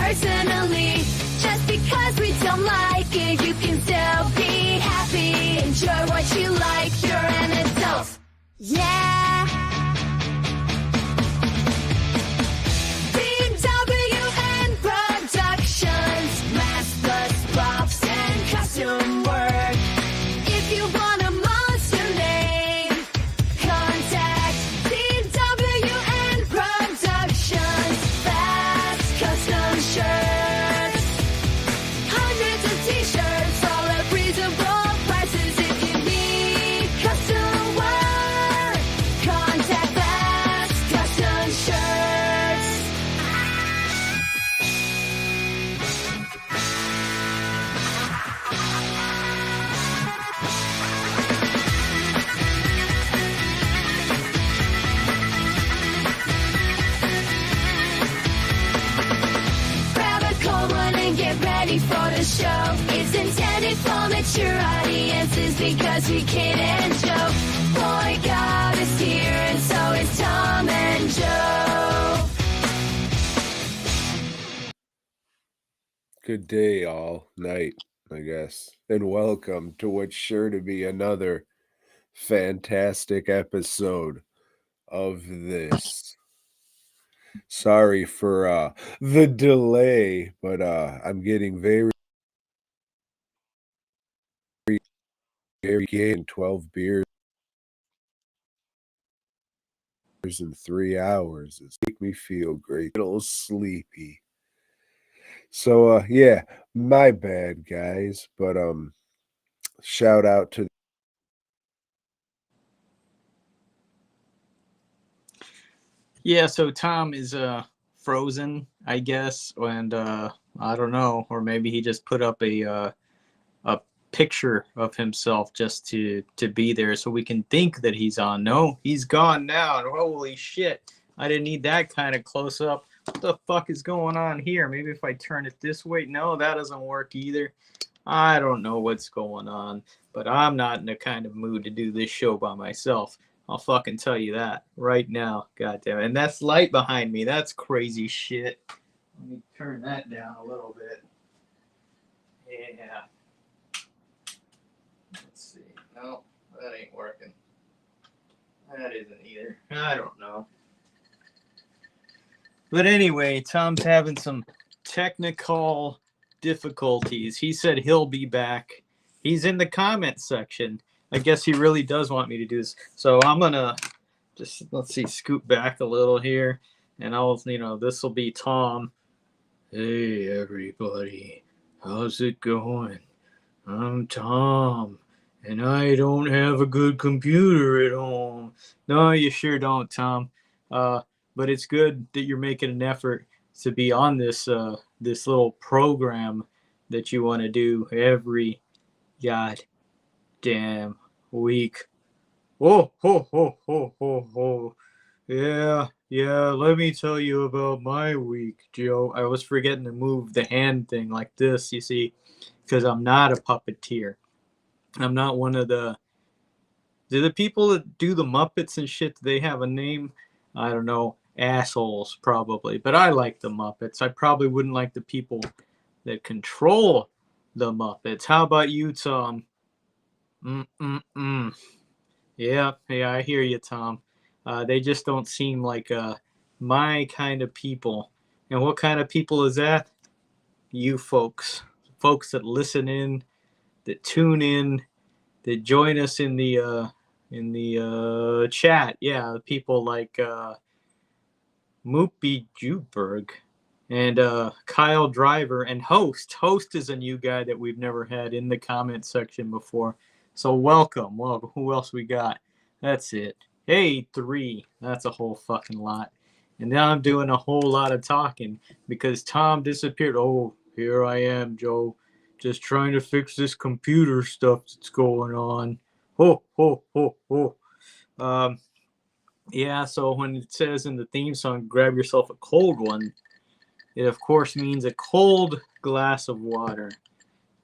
personally. Just because we don't like it, you can still be happy. Enjoy what you like, you're an adult. Yeah. BWN Productions, mask plus props and costume work. If you want a monster name, contact BWN Productions. Fast custom shirts, hundreds of t-shirts, all at reasonable prices. If you need custom work, contact Fast Custom Shirts. Grab a cold one and get ready for the show. It's intended for mature audiences because we kid and joke. Boy God is here and so is Tom and Joe. Good day, all. Night, I guess. And welcome to what's sure to be another fantastic episode of this. Sorry for the delay, but I'm getting very getting 12 beers in 3 hours. It's make me feel great. A little sleepy. So yeah, my bad, guys. But shout out to Yeah, so Tom is frozen, I guess, and I don't know, or maybe he just put up a picture of himself just to be there so we can think that he's on. No, he's gone now. Holy shit. I didn't need that kind of close up. What the fuck is going on here? Maybe if I turn it this way. No, that doesn't work either. I don't know what's going on, but I'm not in the kind of mood to do this show by myself. I'll fucking tell you that right now. God damn it. And that's light behind me. That's crazy shit. Let me turn that down a little bit. Yeah. Let's see. No, that ain't working. That isn't either. I don't know. But anyway, Tom's having some technical difficulties. He said he'll be back. He's in the comment section. I guess he really does want me to do this. So I'm going to just, let's see, scoot back a little here. And I'll, this will be Tom. Hey, everybody. How's it going? I'm Tom. And I don't have a good computer at home. No, you sure don't, Tom. But it's good that you're making an effort to be on this this little program that you want to do every goddamn week. Oh, ho, ho, ho, ho, ho. Yeah, let me tell you about my week, Joe. I was forgetting to move the hand thing like this, you see, because I'm not a puppeteer. I'm not one of the... Do the people that do the Muppets and shit, do they have a name? I don't know. Assholes, probably. But I like the Muppets. I probably wouldn't like the people that control the Muppets. How about you, Tom? Yeah, I hear you, Tom. They just don't seem like my kind of people. And what kind of people is that? You folks. Folks that listen in, that tune in, that join us in the chat. Yeah, people like Moopy Juberg and Kyle Driver and Host. Host is a new guy that we've never had in the comment section before. So welcome. Well, who else we got? That's it. Hey, 3. That's a whole fucking lot. And now I'm doing a whole lot of talking because Tom disappeared. Oh, here I am, Joe. Just trying to fix this computer stuff that's going on. Ho, ho, ho, ho. Yeah, so when it says in the theme song, grab yourself a cold one, it of course means a cold glass of water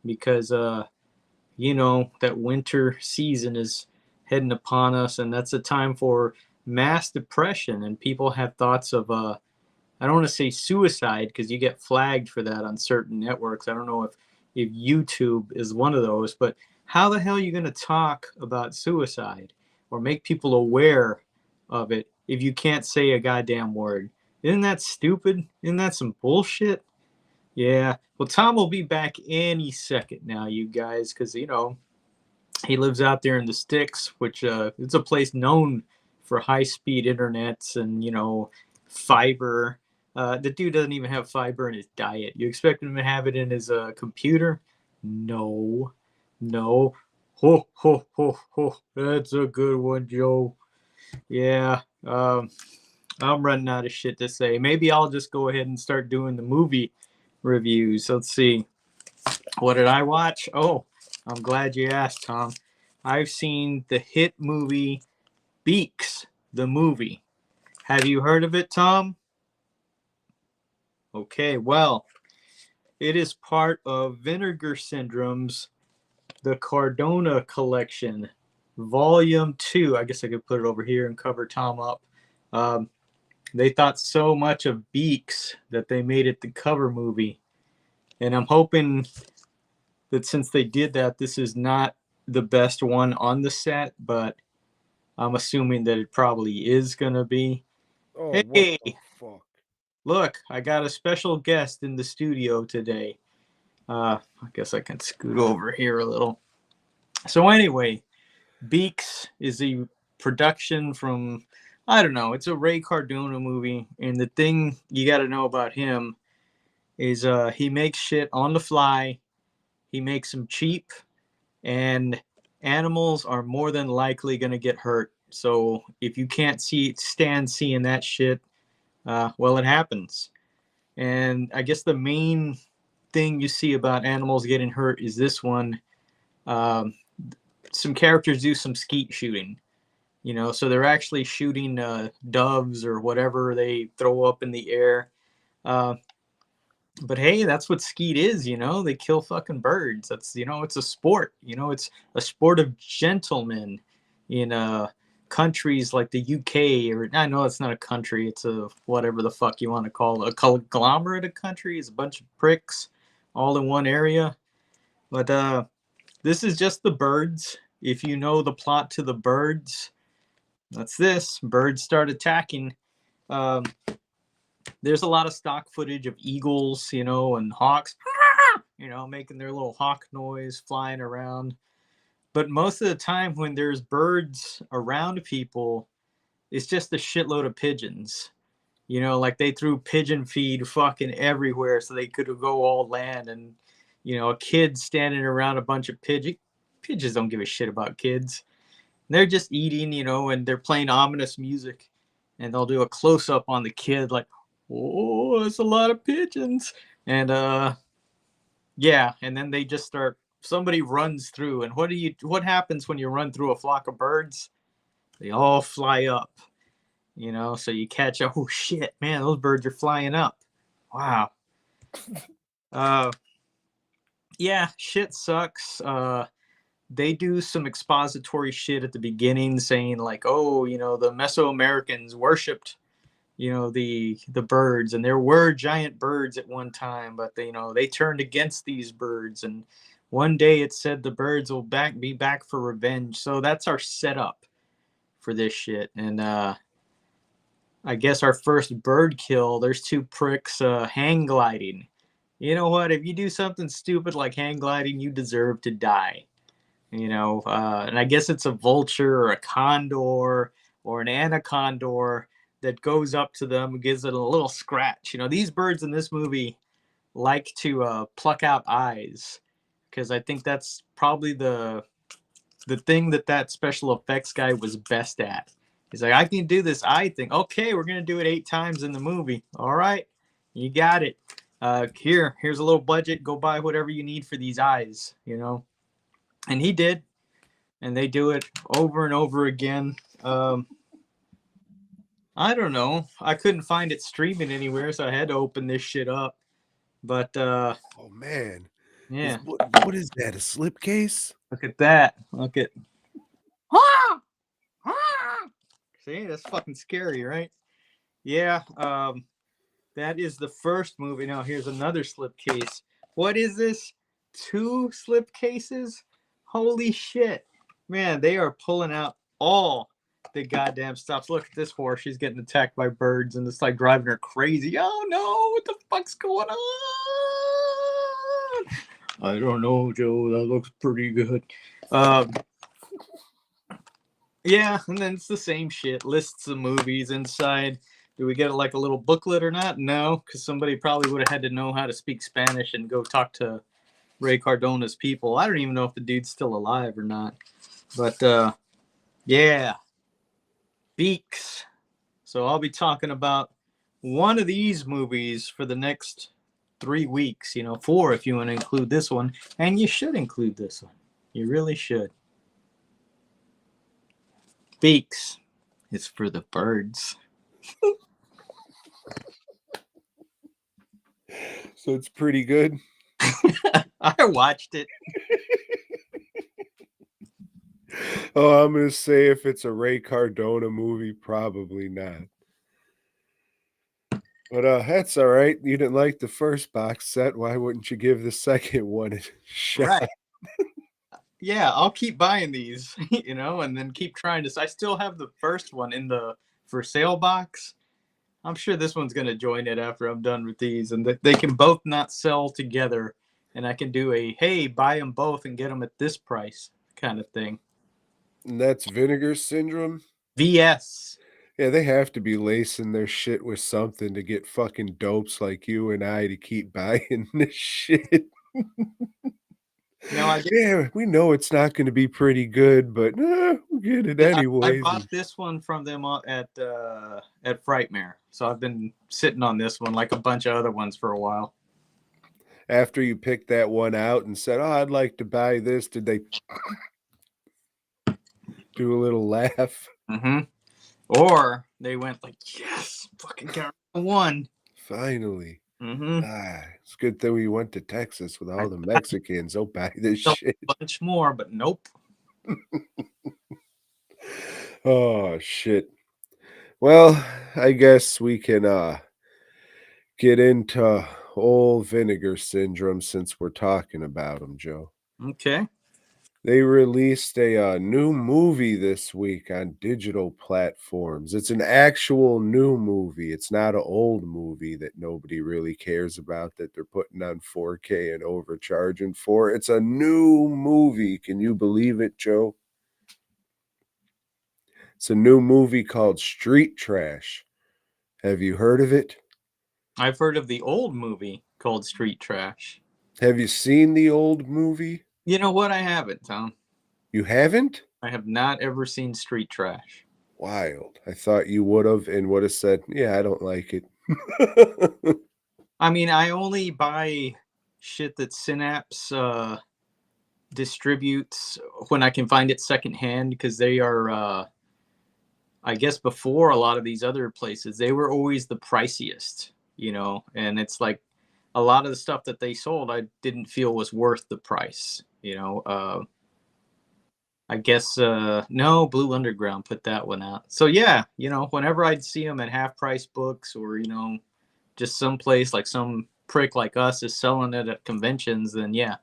because, that winter season is heading upon us, and that's a time for mass depression, and people have thoughts of I don't want to say suicide because you get flagged for that on certain networks. I don't know if YouTube is one of those, but how the hell are you going to talk about suicide or make people aware of it if you can't say a goddamn word? Isn't that stupid? Isn't that some bullshit? Yeah. Well, Tom will be back any second now, you guys, because, you know, he lives out there in the sticks, which it's a place known for high-speed internets and, you know, fiber. The dude doesn't even have fiber in his diet. You expect him to have it in his computer? No. No. Ho, ho, ho, ho. That's a good one, Joe. Yeah. I'm running out of shit to say. Maybe I'll just go ahead and start doing the movie reviews. Let's see. What did I watch? Oh, I'm glad you asked, Tom. I've seen the hit movie Beaks, the movie. Have you heard of it, Tom? Okay, well, it is part of Vinegar Syndrome's The Cardona Collection, Volume 2. I guess I could put it over here and cover Tom up. They thought so much of Beaks that they made it the cover movie. And I'm hoping that since they did that, this is not the best one on the set, but I'm assuming that it probably is going to be. Oh, Hey, what the fuck? look, I got a special guest in the studio today. I guess I can scoot over here a little. So anyway, Beaks is a production from, I don't know, it's a Ray Cardona movie. And the thing you got to know about him is he makes shit on the fly. He makes them cheap. And animals are more than likely going to get hurt. So if you can't stand seeing that shit, well, it happens. And I guess the main thing you see about animals getting hurt is this one. Some characters do some skeet shooting, you know, so they're actually shooting doves or whatever they throw up in the air. But hey, that's what skeet is, you know, they kill fucking birds. That's, you know, it's a sport, you know, it's a sport of gentlemen in countries like the UK, or I know it's not a country, it's a whatever the fuck you want to call it, a conglomerate of countries, a bunch of pricks all in one area. But this is just the birds. If you know the plot to the birds, that's this. Birds start attacking. There's a lot of stock footage of eagles, you know, and hawks, you know, making their little hawk noise, flying around. But most of the time when there's birds around people, it's just a shitload of pigeons. You know, like they threw pigeon feed fucking everywhere so they could go all land. And, you know, a kid standing around a bunch of pigeons. Pigeons don't give a shit about kids. They're just eating, you know, and they're playing ominous music. And they'll do a close-up on the kid like, oh, there's a lot of pigeons. And yeah, and then they just start, somebody runs through, and what happens when you run through a flock of birds? They all fly up, you know, so you catch, oh shit, man, those birds are flying up. Wow. Yeah, shit sucks. They do some expository shit at the beginning saying like, oh, you know, the Mesoamericans worshipped, you know, the birds, and there were giant birds at one time, but they, you know, they turned against these birds, and one day it said the birds will be back for revenge. So that's our setup for this shit. And I guess our first bird kill, there's two pricks hang gliding. You know what, if you do something stupid like hang gliding, you deserve to die. You know, and I guess it's a vulture or a condor or an anaconda that goes up to them and gives it a little scratch. You know, these birds in this movie like to pluck out eyes, because I think that's probably the thing that special effects guy was best at. He's like, I can do this eye thing. Okay, we're gonna do it 8 times in the movie. All right, you got it. Here's a little budget. Go buy whatever you need for these eyes. You know. And he did, and they do it over and over again. I don't know. I couldn't find it streaming anywhere, so I had to open this shit up. But Oh man, yeah, what is that? A slipcase? look at that. Look at. See, that's fucking scary, right? Yeah. That is the first movie. Now here's another slipcase. What is this? 2 slipcases? Holy shit. Man, they are pulling out all the goddamn stops. Look at this horse. She's getting attacked by birds and it's like driving her crazy. Oh no, what the fuck's going on? I don't know, Joe. That looks pretty good. Yeah, and then it's the same shit. Lists of movies inside. Do we get like a little booklet or not? No, because somebody probably would have had to know how to speak Spanish and go talk to Ray Cardona's people. I don't even know if the dude's still alive or not. But yeah, Beaks. So I'll be talking about one of these movies for the next 3 weeks. 4 if you want to include this one. And you should include this one. You really should. Beaks. It's for the birds. So it's pretty good. I watched it. Oh, I'm going to say if it's a Ray Cardona movie, probably not. But that's all right. You didn't like the first box set. Why wouldn't you give the second one a shot? Right. Yeah, I'll keep buying these, and then keep trying to. I still have the first one in the for sale box. I'm sure this one's going to join it after I'm done with these. And they can both not sell together. And I can do a, hey, buy them both and get them at this price kind of thing. And that's Vinegar Syndrome? VS. Yeah, they have to be lacing their shit with something to get fucking dopes like you and I to keep buying this shit. No, yeah, we know it's not going to be pretty good, but we'll get it anyway. I bought this one from them at Frightmare, so I've been sitting on this one like a bunch of other ones for a while. After you picked that one out and said, "Oh, I'd like to buy this," did they do a little laugh? Mm-hmm. Or they went like, "Yes, fucking got one finally." Mm-hmm. It's good that we went to Texas with all the Mexicans. They'll buy this shit. A bunch more, but nope. Oh, shit. Well, I guess we can get into old Vinegar Syndrome since we're talking about them, Joe. Okay. They released a new movie this week on digital platforms. It's an actual new movie. It's not an old movie that nobody really cares about that they're putting on 4K and overcharging for. It's a new movie. Can you believe it, Joe? It's a new movie called Street Trash. Have you heard of it? I've heard of the old movie called Street Trash. Have you seen the old movie? You know what? I haven't, Tom. You haven't? I have not ever seen Street Trash. Wild. I thought you would have and would have said, yeah, I don't like it. I mean, I only buy shit that Synapse distributes when I can find it secondhand because they are, I guess before a lot of these other places, they were always the priciest, and it's like a lot of the stuff that they sold, I didn't feel was worth the price, I guess, no, Blue Underground put that one out. So yeah, whenever I'd see them at half price books or, just someplace like some prick like us is selling it at conventions, then yeah.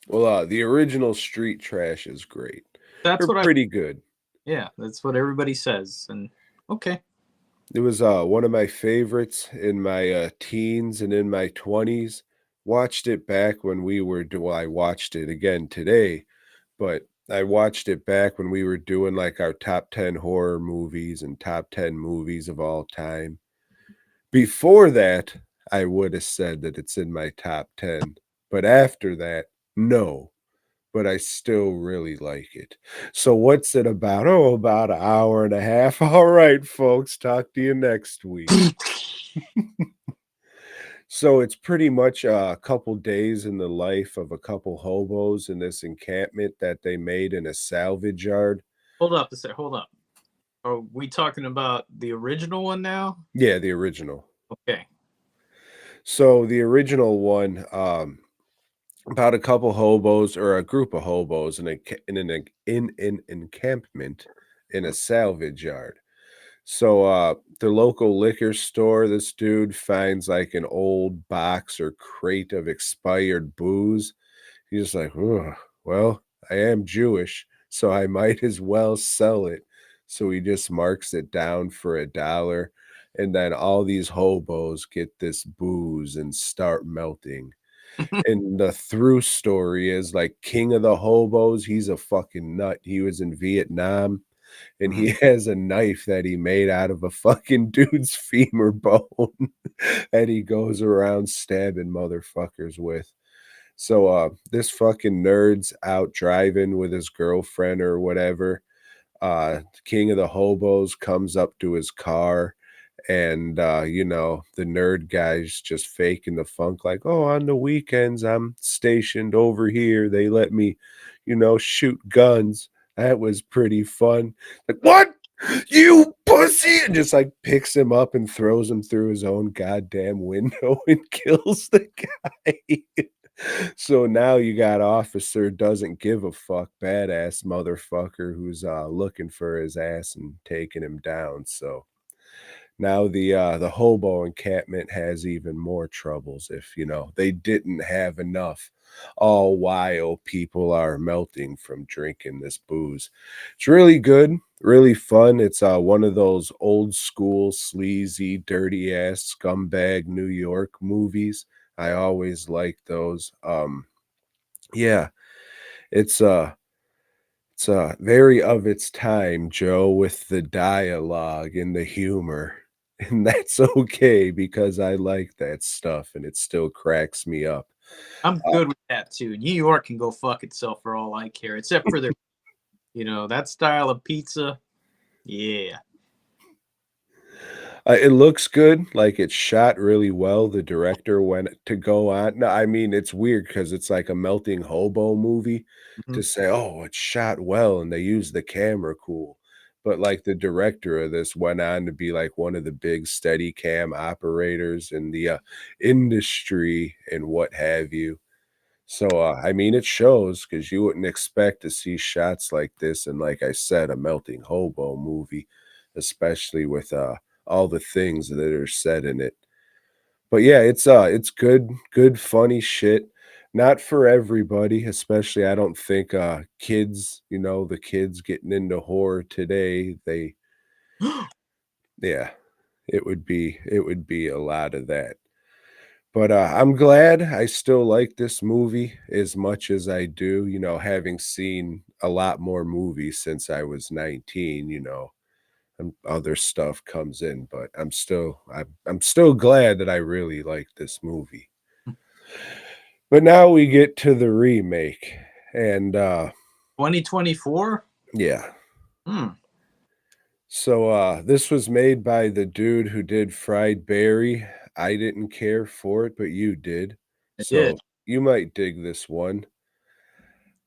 Well, the original Street Trash is great. That's They're pretty good. Yeah, that's what everybody says. And okay. It was one of my favorites in my teens and in my 20s. Watched it back when we were I watched it again today, but I watched it back when we were doing like our top 10 horror movies and top 10 movies of all time. Before that, I would have said that it's in my top 10, but after that, no. But I still really like it. So what's it about? Oh, about an hour and a half. All right, folks, talk to you next week. So it's pretty much a couple days in the life of a couple hobos in this encampment that they made in a salvage yard. Hold up a sec. Hold up. Are we talking about the original one now? Yeah, the original. Okay. So the original one, about a couple hobos or a group of hobos in an encampment in a salvage yard. So the local liquor store, this dude finds like an old box or crate of expired booze. He's just like, "Ugh, well, I am Jewish, so I might as well sell it." So he just marks it down for $1, and then all these hobos get this booze and start melting. And the through story is like king of the hobos, he's a fucking nut. He was in Vietnam and Mhm. he has a knife that he made out of a fucking dude's femur bone that he goes around stabbing motherfuckers with. So this fucking nerd's out driving with his girlfriend or whatever. King of the hobos comes up to his car, and the nerd guy's just faking the funk like, "Oh, on the weekends I'm stationed over here, they let me, shoot guns. That was pretty fun." Like, "What, you pussy?" And just like picks him up and throws him through his own goddamn window and kills the guy. So now you got officer doesn't give a fuck, badass motherfucker who's looking for his ass and taking him down. So now the hobo encampment has even more troubles if, they didn't have enough, all while people are melting from drinking this booze. It's really good, really fun. It's one of those old school, sleazy, dirty ass scumbag New York movies. I always like those. Yeah, it's very of its time, Joe, with the dialogue and the humor, and that's okay because I like that stuff and it still cracks me up. I'm good with that too. New York can go fuck itself for all I care, except for their, that style of pizza. Yeah. It looks good, like, it's shot really well, the director went to go on no, I mean, it's weird because it's like a melting hobo movie to Mhm. say, "Oh, it's shot well, and they use the camera cool," but, like, the director of this went on to be, like, one of the big Steadicam operators in the, industry and what have you. So, I mean, it shows because you wouldn't expect to see shots like this in, like I said, a melting hobo movie, especially with, all the things that are said in it. But yeah, it's good, funny shit. Not for everybody, especially I don't think, kids, the kids getting into horror today, yeah, it would be a lot of that. But, I'm glad I still like this movie as much as I do, having seen a lot more movies since I was 19, and other stuff comes in, but I'm still glad that I really like this movie. But now we get to the remake, and, 2024? yeah. Hmm. So, this was made by the dude who did Fried Berry. I didn't care for it, but you did, I did. so you might dig this one.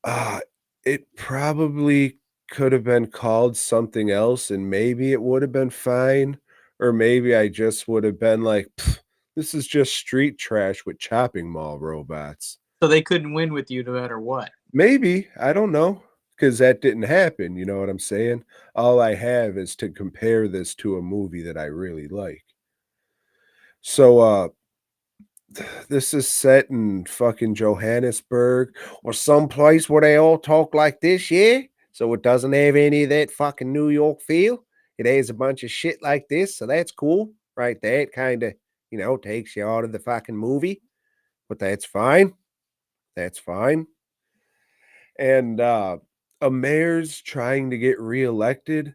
Uh, it probably could have been called something else, and maybe it would have been fine, or maybe I just would have been like, "Pff, this is just street trash with chopping mall robots." So they couldn't win with you no matter what. Maybe, I don't know, because that didn't happen, you know what I'm saying? All I have is to compare this to a movie that I really like. So, this is set in fucking Johannesburg or someplace where they all talk like this, yeah? So it doesn't have any of that fucking New York feel. It has a bunch of shit like this, so that's cool, right? That kind of, takes you out of the fucking movie, but that's fine. That's fine. And a mayor's trying to get reelected,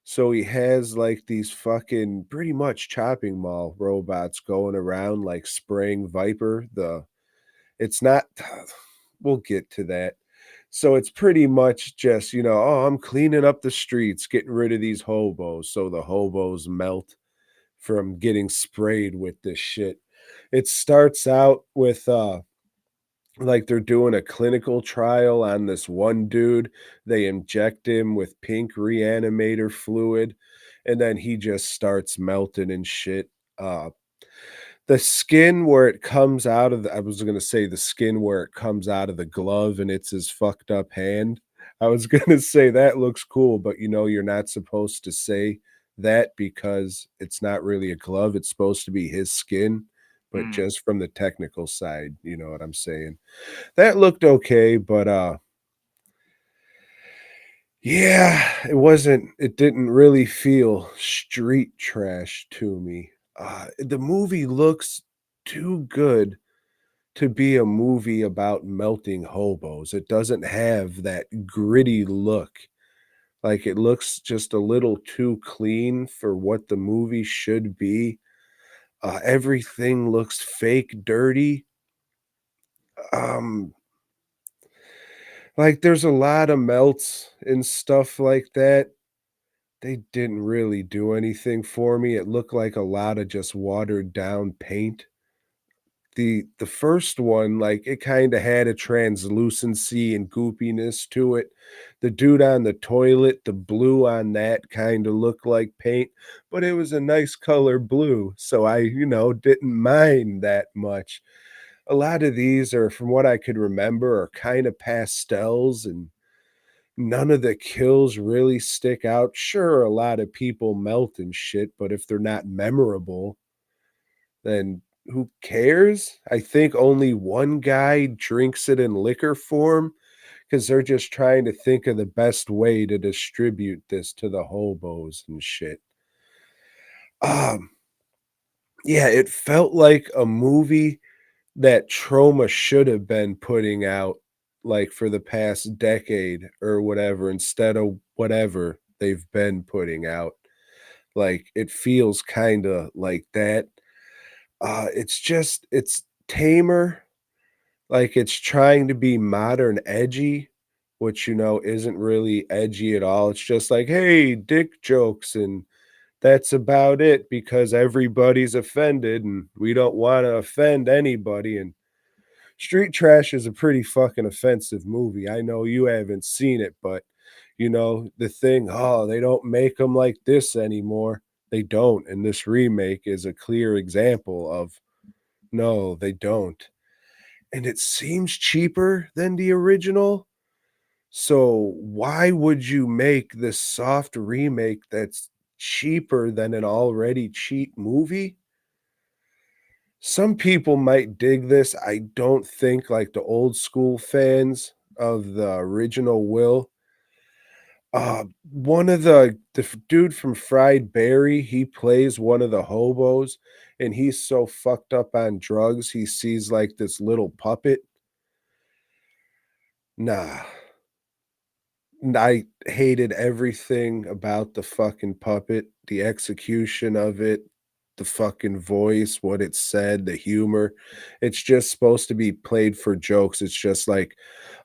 so he has like these fucking pretty much chopping mall robots going around like spraying Viper, the it's not we'll get to that. So it's pretty much just, "Oh, I'm cleaning up the streets, getting rid of these hobos," so the hobos melt from getting sprayed with this shit. It starts out with, like, they're doing a clinical trial on this one dude. They inject him with pink reanimator fluid, and then he just starts melting and shit. The skin where it comes out of the I was gonna say the skin where it comes out of the glove and it's his fucked up hand. I was gonna say that looks cool, but, you're not supposed to say that because it's not really a glove, it's supposed to be his skin, but Mm. just from the technical side, you know what I'm saying? That looked okay, but, yeah, it didn't really feel street trash to me. The movie looks too good to be a movie about melting hobos. It doesn't have that gritty look. Like, it looks just a little too clean for what the movie should be. Everything looks fake dirty. Um, like, there's a lot of melts and stuff like that. They didn't really do anything for me. It looked like a lot of just watered down paint. The first one, like, it kinda had a translucency and goopiness to it. The dude on the toilet, the blue on that kinda looked like paint, but it was a nice color blue, so I, didn't mind that much. A lot of these are, from what I could remember, are kinda pastels, and none of the kills really stick out. Sure, a lot of people melt and shit, but if they're not memorable, then who cares? I think only one guy drinks it in liquor form because 'cause they're just trying to think of the best way to distribute this to the hobos and shit. Um, yeah, it felt like a movie that Troma should have been putting out, like, for the past decade or whatever, instead of whatever they've been putting out. Like, it feels kinda like that. It's tamer, like, it's trying to be modern edgy, which, isn't really edgy at all. It's just like, "Hey, dick jokes," and that's about it because everybody's offended, and we don't wanna offend anybody, and Street Trash is a pretty fucking offensive movie. I know you haven't seen it, but, the thing, "Oh, they don't make them like this anymore." They don't, and this remake is a clear example of, no, they don't. And it seems cheaper than the original, so why would you make this soft remake that's cheaper than an already cheap movie? Some people might dig this. I don't think, like, the old school fans of the original will. One of the dude from Fried Berry, he plays one of the hobos, and he's so fucked up on drugs, he sees, like, this little puppet. Nah, I hated everything about the fucking puppet, the execution of it, the fucking voice, what it said, the humor. It's just supposed to be played for jokes. It's just like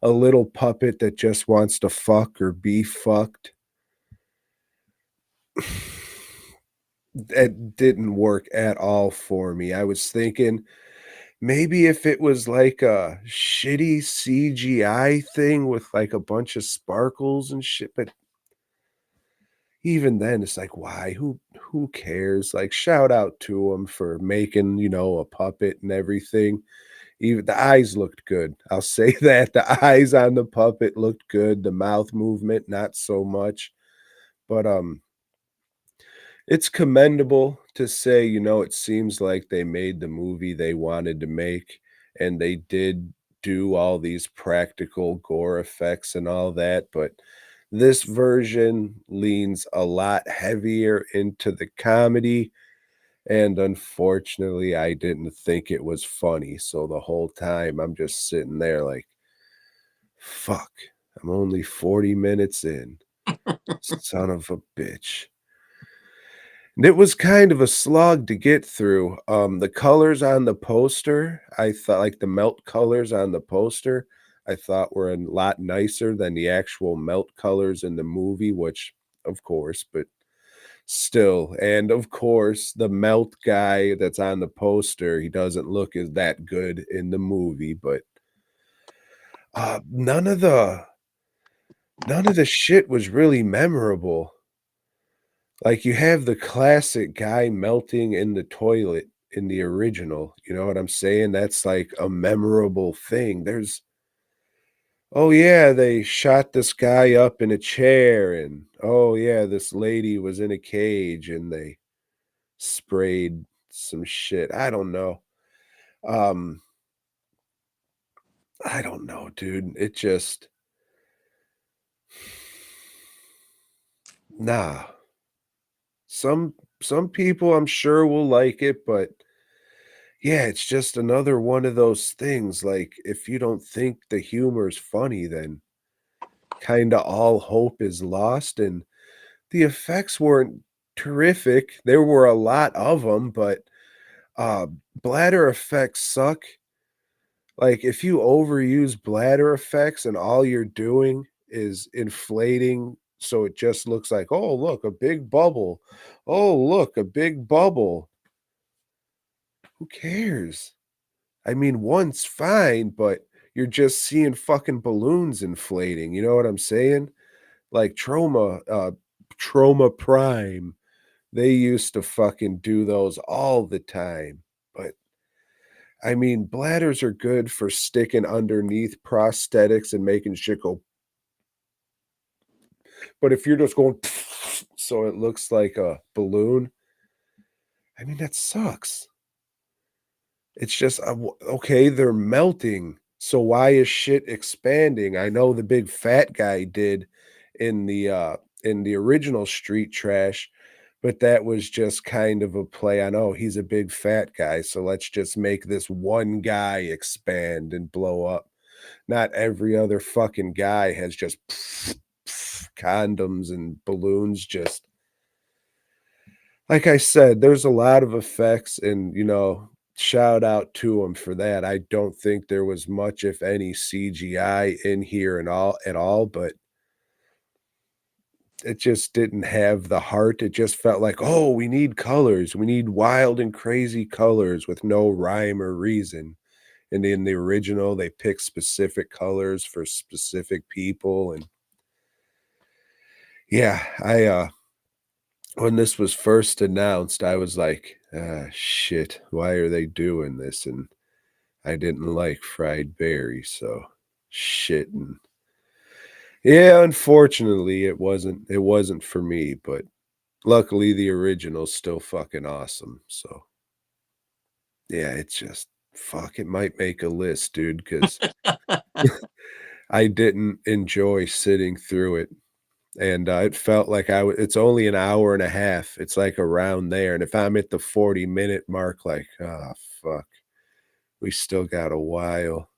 a little puppet that just wants to fuck or be fucked. It didn't work at all for me. I was thinking maybe if it was like a shitty CGI thing with like a bunch of sparkles and shit, but even then, it's like, why? Who cares? Like, shout out to him for making, a puppet and everything. Even the eyes looked good. I'll say that. The eyes on the puppet looked good. The mouth movement, not so much. But it's commendable to say, it seems like they made the movie they wanted to make, and they did do all these practical gore effects and all that, but this version leans a lot heavier into the comedy, and unfortunately, I didn't think it was funny, so the whole time I'm just sitting there like, "Fuck, I'm only 40 minutes in. Son of a bitch." And it was kind of a slog to get through. The colors on the poster, I thought like the melt colors on the poster, I thought were a lot nicer than the actual melt colors in the movie, which of course, but still. And of course, the melt guy that's on the poster, he doesn't look as that good in the movie, but none of the shit was really memorable. Like, you have the classic guy melting in the toilet in the original, you know what I'm saying? That's, like, a memorable thing. There's, "Oh, yeah, they shot this guy up in a chair," and, oh yeah, this lady was in a cage and they sprayed some shit. I don't know. Um, I don't know, dude. It just nah. Some people I'm sure will like it, but yeah, it's just another one of those things. Like if you don't think the humor's funny, then kind of all hope is lost. And the effects weren't terrific. There were a lot of them, but uh, bladder effects suck. Like if you overuse bladder effects and all you're doing is inflating so it just looks like, oh, look, a big bubble. Oh, look, a big bubble. Who cares? I mean, one's fine, but you're just seeing fucking balloons inflating. You know what I'm saying? Like Trauma Prime. They used to fucking do those all the time. But I mean, bladders are good for sticking underneath prosthetics and making shit go. But if you're just going so it looks like a balloon, I mean, that sucks. It's just okay, they're melting. So why is shit expanding? I know the big fat guy did in the original Street Trash, but that was just kind of a play on, oh, he's a big fat guy, so let's just make this one guy expand and blow up. Not every other fucking guy has just condoms and balloons just like I said, there's a lot of effects and, shout out to them for that. I don't think there was much, if any, CGI in here and all at all, but it just didn't have the heart. It just felt like, oh, we need colors. We need wild and crazy colors with no rhyme or reason. And in the original, they picked specific colors for specific people. And yeah, when this was first announced, I was like, ah, shit, why are they doing this? And I didn't like fried berries, so shit. And yeah, unfortunately, it wasn't for me, but luckily the original's still fucking awesome. So yeah, it's just fuck. It might make a list, dude, because I didn't enjoy sitting through it. And it felt like it's only an hour and a half. It's like around there. And if I'm at the 40-minute mark, like, ah, fuck, we still got a while.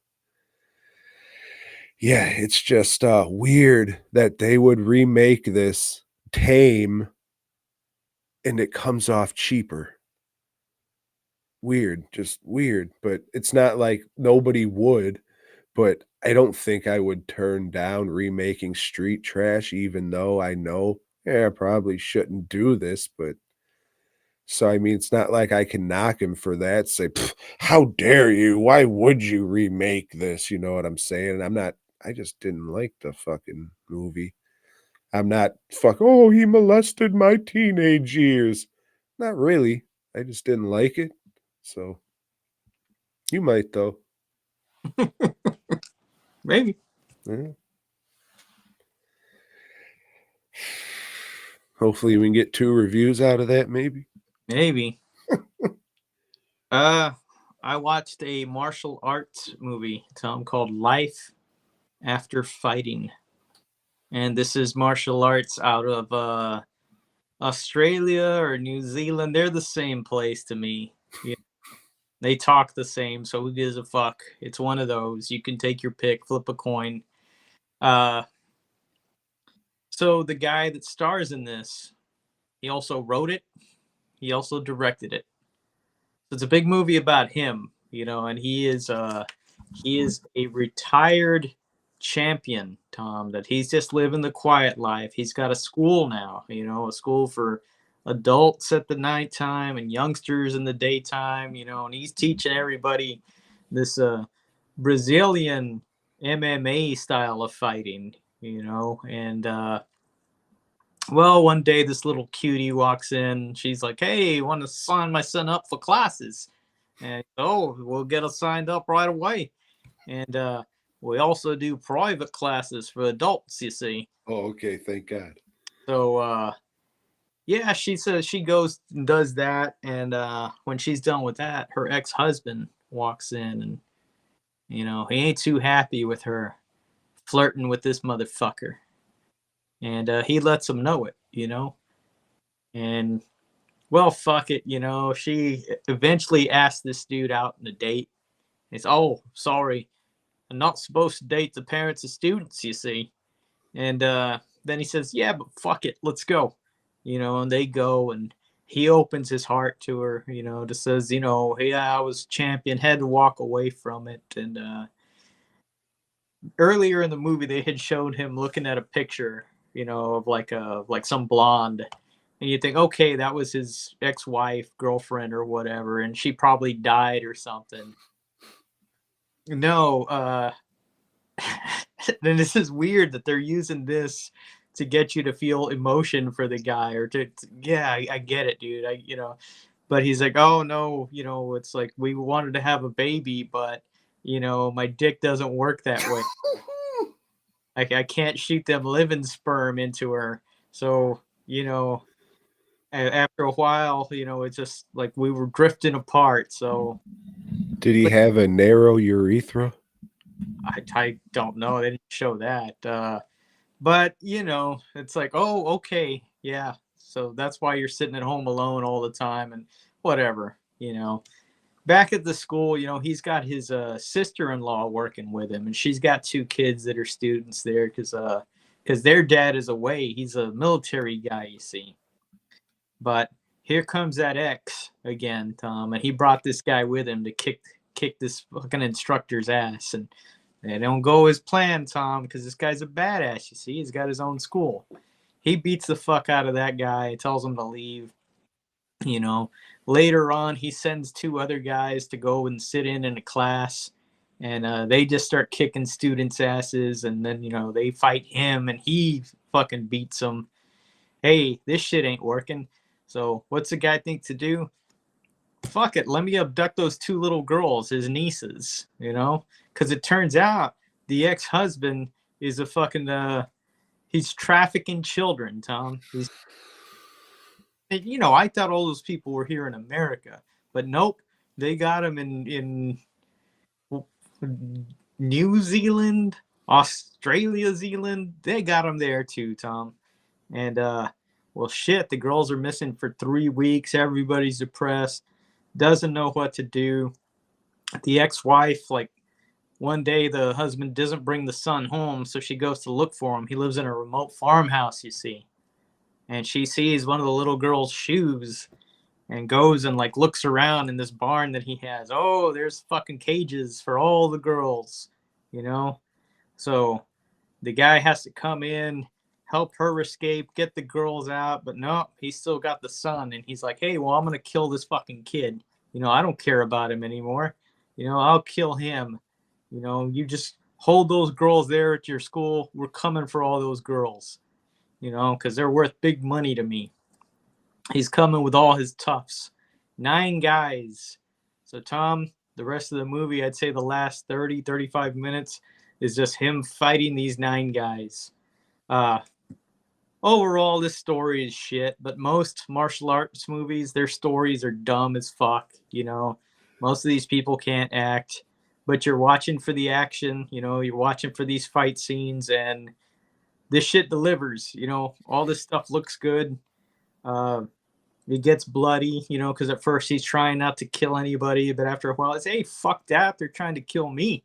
Yeah, it's just weird that they would remake this tame and it comes off cheaper. Weird, just weird. But it's not like nobody would. But I don't think I would turn down remaking Street Trash, even though I know, yeah, I probably shouldn't do this. But so, I mean, it's not like I can knock him for that. Say, how dare you? Why would you remake this? You know what I'm saying? I just didn't like the fucking movie. I'm not oh, he molested my teenage years. Not really. I just didn't like it. So, you might, though. Maybe. Yeah. Hopefully, we can get 2 reviews out of that, maybe. Maybe. I watched a martial arts movie, Tom, called Life After Fighting. And this is martial arts out of Australia or New Zealand. They're the same place to me. Yeah. They talk the same, so who gives a fuck? It's one of those. You can take your pick, flip a coin. So the guy that stars in this, he also wrote it. He also directed it. So it's a big movie about him, and he is a retired champion, Tom, that he's just living the quiet life. He's got a school now, a school for adults at the nighttime and youngsters in the daytime, and he's teaching everybody this Brazilian MMA style of fighting, and well, one day this little cutie walks in. She's like, "Hey, want to sign my son up for classes?" And oh, we'll get us signed up right away. And we also do private classes for adults. You see. Oh, okay. Thank God. So yeah, she says she goes and does that, and when she's done with that, her ex-husband walks in, and he ain't too happy with her flirting with this motherfucker, and he lets him know it. And well, fuck it, she eventually asked this dude out on a date. It's, oh, sorry, I'm not supposed to date the parents of students, you see. And then he says, yeah, but fuck it, let's go. And they go, and he opens his heart to her, just says, hey, I was champion, had to walk away from it. And earlier in the movie, they had showed him looking at a picture, of like some blonde. And you think, okay, that was his ex-wife, girlfriend, or whatever, and she probably died or something. No, then this is weird that they're using this to get you to feel emotion for the guy, or yeah, I get it, dude. But he's like, oh no, it's like we wanted to have a baby, but my dick doesn't work that way. I can't shoot them living sperm into her. So, after a while, it's just like we were drifting apart. So, did he have a narrow urethra? I don't know. They didn't show that. But, it's like, oh, okay. Yeah. So that's why you're sitting at home alone all the time and whatever, Back at the school, he's got his sister-in-law working with him, and she's got 2 kids that are students there because their dad is away. He's a military guy, you see. But here comes that ex again, Tom, and he brought this guy with him to kick this fucking instructor's ass, and they don't go as planned, Tom, because this guy's a badass, you see. He's got his own school. He beats the fuck out of that guy, tells him to leave. Later on, he sends 2 other guys to go and sit in a class, and they just start kicking students' asses, and then, they fight him, and he fucking beats them. Hey, this shit ain't working. So what's the guy think to do? Fuck it, let me abduct those 2 little girls, his nieces, because it turns out the ex-husband is a fucking, he's trafficking children, Tom. I thought all those people were here in America, but nope, they got them in New Zealand, Australia, Zealand. They got them there too, Tom. And, well, shit, the girls are missing for 3 weeks. Everybody's depressed, doesn't know what to do. The ex-wife, like, one day the husband doesn't bring the son home, so she goes to look for him. He lives in a remote farmhouse, you see. And she sees one of the little girl's shoes and goes and, like, looks around in this barn that he has. Oh, there's fucking cages for all the girls, So the guy has to come in, help her escape, get the girls out, but no, he's still got the son, and he's like, hey, well, I'm going to kill this fucking kid. I don't care about him anymore. I'll kill him. You just hold those girls there at your school. We're coming for all those girls, because they're worth big money to me. He's coming with all his toughs. 9 guys. So, Tom, the rest of the movie, I'd say the last 30, 35 minutes is just him fighting these 9 guys. Overall, this story is shit, but most martial arts movies, their stories are dumb as fuck, Most of these people can't act, but you're watching for the action, you're watching for these fight scenes, and this shit delivers, all this stuff looks good. It gets bloody, because at first he's trying not to kill anybody, but after a while it's, hey, fuck that, they're trying to kill me,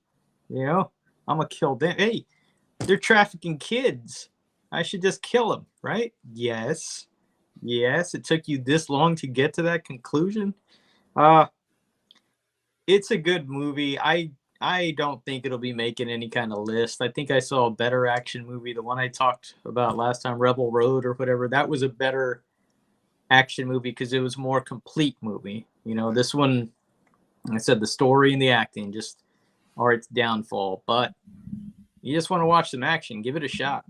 I'm gonna kill them. Hey, they're trafficking kids. I should just kill them, right? Yes. It took you this long to get to that conclusion. It's a good movie. I don't think it'll be making any kind of list. I think I saw a better action movie, the one I talked about last time, Rebel Road or whatever. That was a better action movie because it was a more complete movie. This one, like I said, the story and the acting just are its downfall. But you just want to watch some action, give it a shot.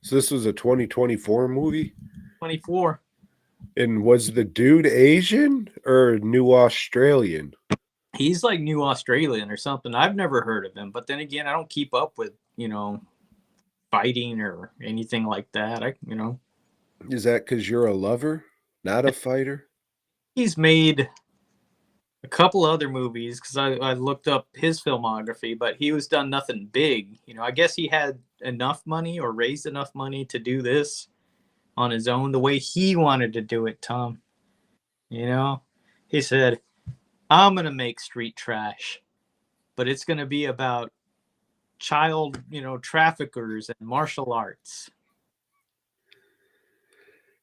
So this was a 2024 movie? 24. And was the dude Asian or New Australian? He's like New Australian or something. I've never heard of him. But then again, I don't keep up with, fighting or anything like that. Is that because you're a lover, not a fighter? He's made a couple other movies because I looked up his filmography, but he was done nothing big. I guess he had enough money or raised enough money to do this on his own the way he wanted to do it, Tom. He said, I'm going to make street trash, but it's going to be about child, traffickers and martial arts.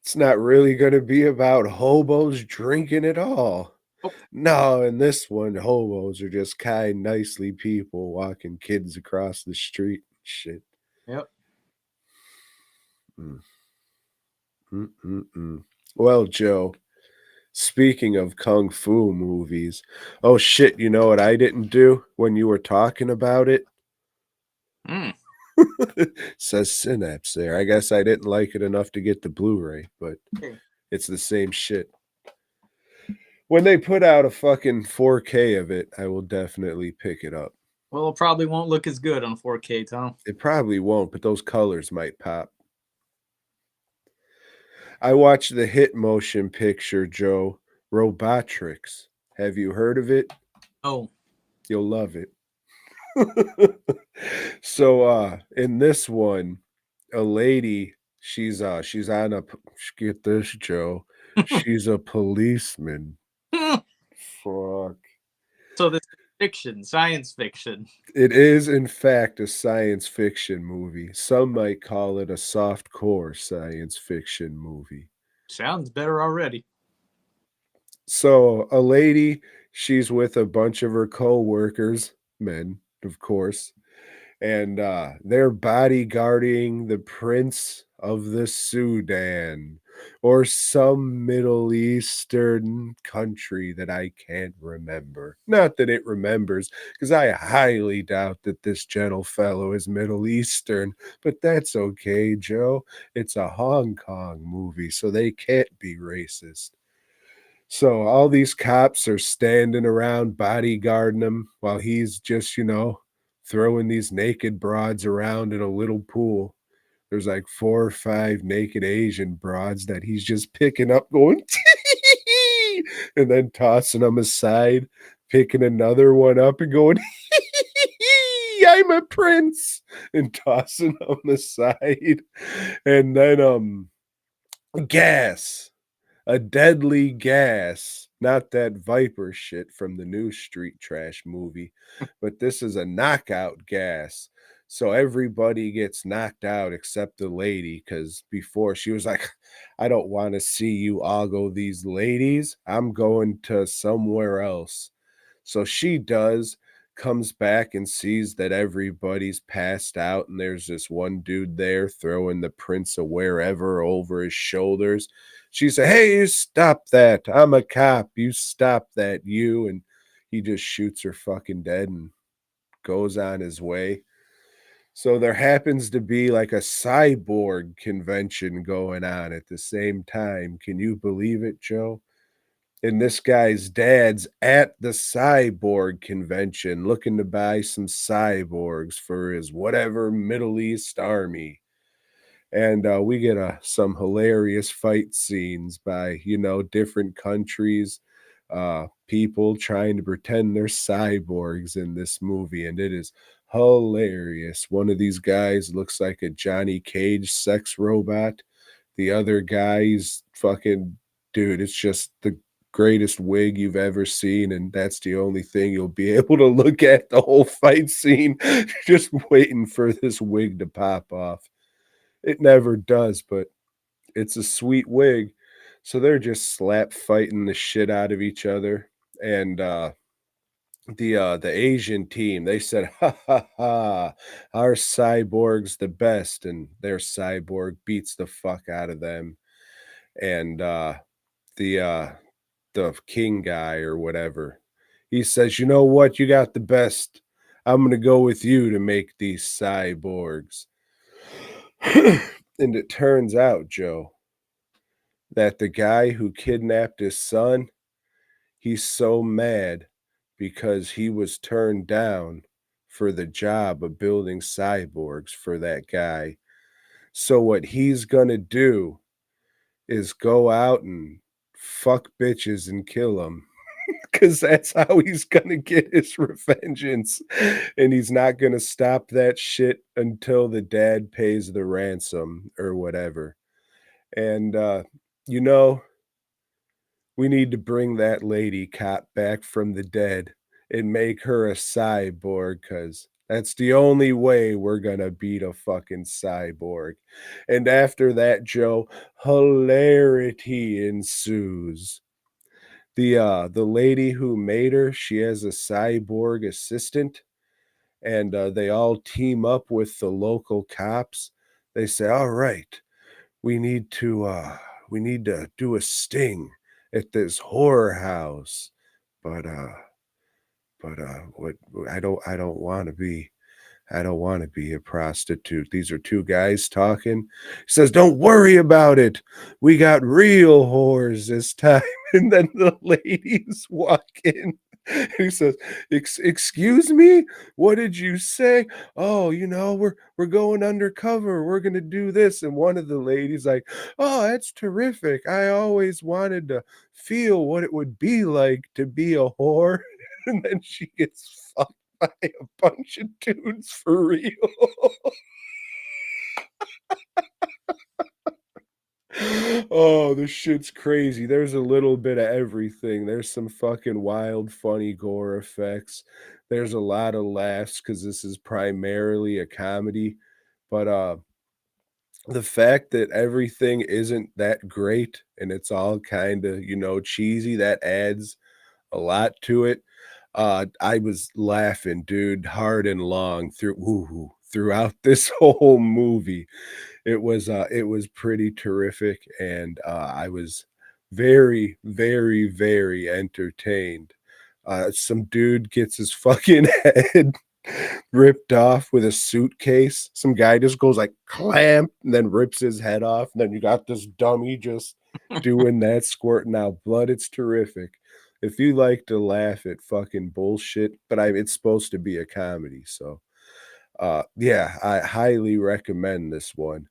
It's not really going to be about hobos drinking at all. Oh. No, in this one, hobos are just kind, nicely people walking kids across the street and shit. Yep. Well, Joe, speaking of Kung Fu movies, oh shit, you know what I didn't do when you were talking about it? Says Synapse there. I guess I didn't like it enough to get the Blu-ray, but it's the same shit. When they put out a fucking 4K of it, I will definitely pick it up. Well, it probably won't look as good on 4K, Tom. It probably won't, but those colors might pop. I watched the hit motion picture, Joe, Robotrix. Have you heard of it? Oh. You'll love it. So in this one, a lady, she's on a, get this, Joe, she's a policeman. Fuck. So this is fiction, science fiction. It is in fact a science fiction movie. Some might call it a soft core science fiction movie. Sounds better already. So a lady, she's with a bunch of her co-workers, men, of course, and they're bodyguarding the Prince of the Sudan or some Middle Eastern country that I can't remember. Not that it remembers, because I highly doubt that this gentle fellow is Middle Eastern, but that's okay, Joe. It's a Hong Kong movie, so they can't be racist. So all these cops are standing around bodyguarding him while he's just, throwing these naked broads around in a little pool. There's like 4 or 5 naked Asian broads that he's just picking up, going, and then tossing them aside, picking another one up and going, I'm a prince, and tossing them aside. And then gas. A deadly gas, not that Viper shit from the new Street Trash movie, but this is a knockout gas. So everybody gets knocked out except the lady, because before she was like, I don't want to see you ogle these ladies. I'm going to somewhere else. So she does, comes back and sees that everybody's passed out, and there's this one dude there throwing the Prince of Wherever over his shoulders. She said, hey, you stop that. I'm a cop. You stop that, you. And he just shoots her fucking dead and goes on his way. So there happens to be like a cyborg convention going on at the same time. Can you believe it, Joe? And this guy's dad's at the cyborg convention looking to buy some cyborgs for his whatever Middle East army. And we get some hilarious fight scenes by, different countries, people trying to pretend they're cyborgs in this movie. And it is hilarious. One of these guys looks like a Johnny Cage sex robot. The other guy's fucking, dude, it's just the greatest wig you've ever seen, and that's the only thing you'll be able to look at the whole fight scene, just waiting for this wig to pop off. It never does, but it's a sweet wig. So they're just slap fighting the shit out of each other. And the Asian team, they said, ha ha ha, our cyborg's the best, and their cyborg beats the fuck out of them. And the king guy or whatever, he says, you know what, you got the best. I'm gonna go with you to make these cyborgs. And it turns out, Joe, that the guy who kidnapped his son, he's so mad because he was turned down for the job of building cyborgs for that guy. So what he's gonna do is go out and fuck bitches and kill them. Because that's how he's gonna get his revengeance. And he's not gonna stop that shit until the dad pays the ransom or whatever. And you know, we need to bring that lady cop back from the dead and make her a cyborg, because that's the only way we're gonna beat a fucking cyborg. And after that, Joe, hilarity ensues. The lady who made her, she has a cyborg assistant, and they all team up with the local cops. They say, "All right, we need to do a sting at this horror house." But what I don't want to be. I don't want to be a prostitute. These are two guys talking. He says, "Don't worry about it. We got real whores this time." And then the ladies walk in. He says, Excuse me? What did you say?" "Oh, we're going undercover. We're gonna do this." And one of the ladies like, "Oh, that's terrific. I always wanted to feel what it would be like to be a whore." And then she gets fucked by a bunch of dudes for real. Oh, this shit's crazy. There's a little bit of everything. There's some fucking wild, funny gore effects. There's a lot of laughs because this is primarily a comedy. But the fact that everything isn't that great and it's all kind of, cheesy, that adds a lot to it. I was laughing, dude, hard and long throughout this whole movie. It was pretty terrific, and I was very, very, very entertained. Some dude gets his fucking head ripped off with a suitcase. Some guy just goes like clamp and then rips his head off. And then you got this dummy just doing that, squirting out blood. It's terrific. If you like to laugh at fucking bullshit, but it's supposed to be a comedy, so yeah, I highly recommend this one.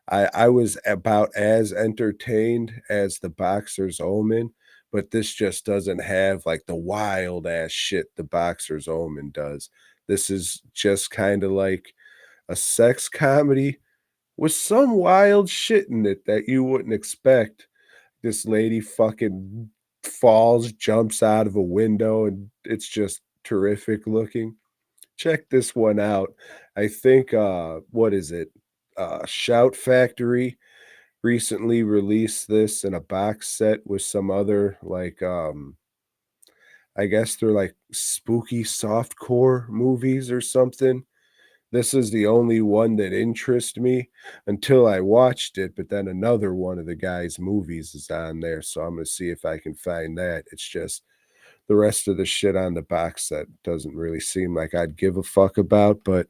I was about as entertained as The Boxer's Omen, but this just doesn't have like the wild ass shit The Boxer's Omen does. This is just kind of like a sex comedy with some wild shit in it that you wouldn't expect. This lady fucking falls, jumps out of a window, and it's just terrific looking. Check this one out. I think what is it? Shout Factory recently released this in a box set with some other like I guess they're like spooky softcore movies or something. This is the only one that interests me until I watched it, but then another one of the guy's movies is on there, so I'm gonna see if I can find that. It's just the rest of the shit on the box set doesn't really seem like I'd give a fuck about, but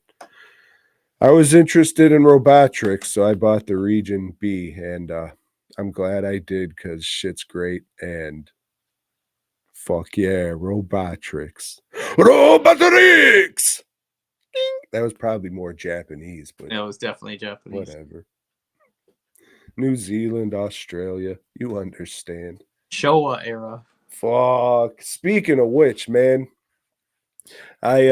I was interested in Robotrix, so I bought the Region B, and I'm glad I did because shit's great, and fuck yeah, Robotrix. Robotrix! That was probably more Japanese, but It was definitely Japanese. whatever. New Zealand, Australia, you understand. Showa era. Fuck. Speaking of which, man, I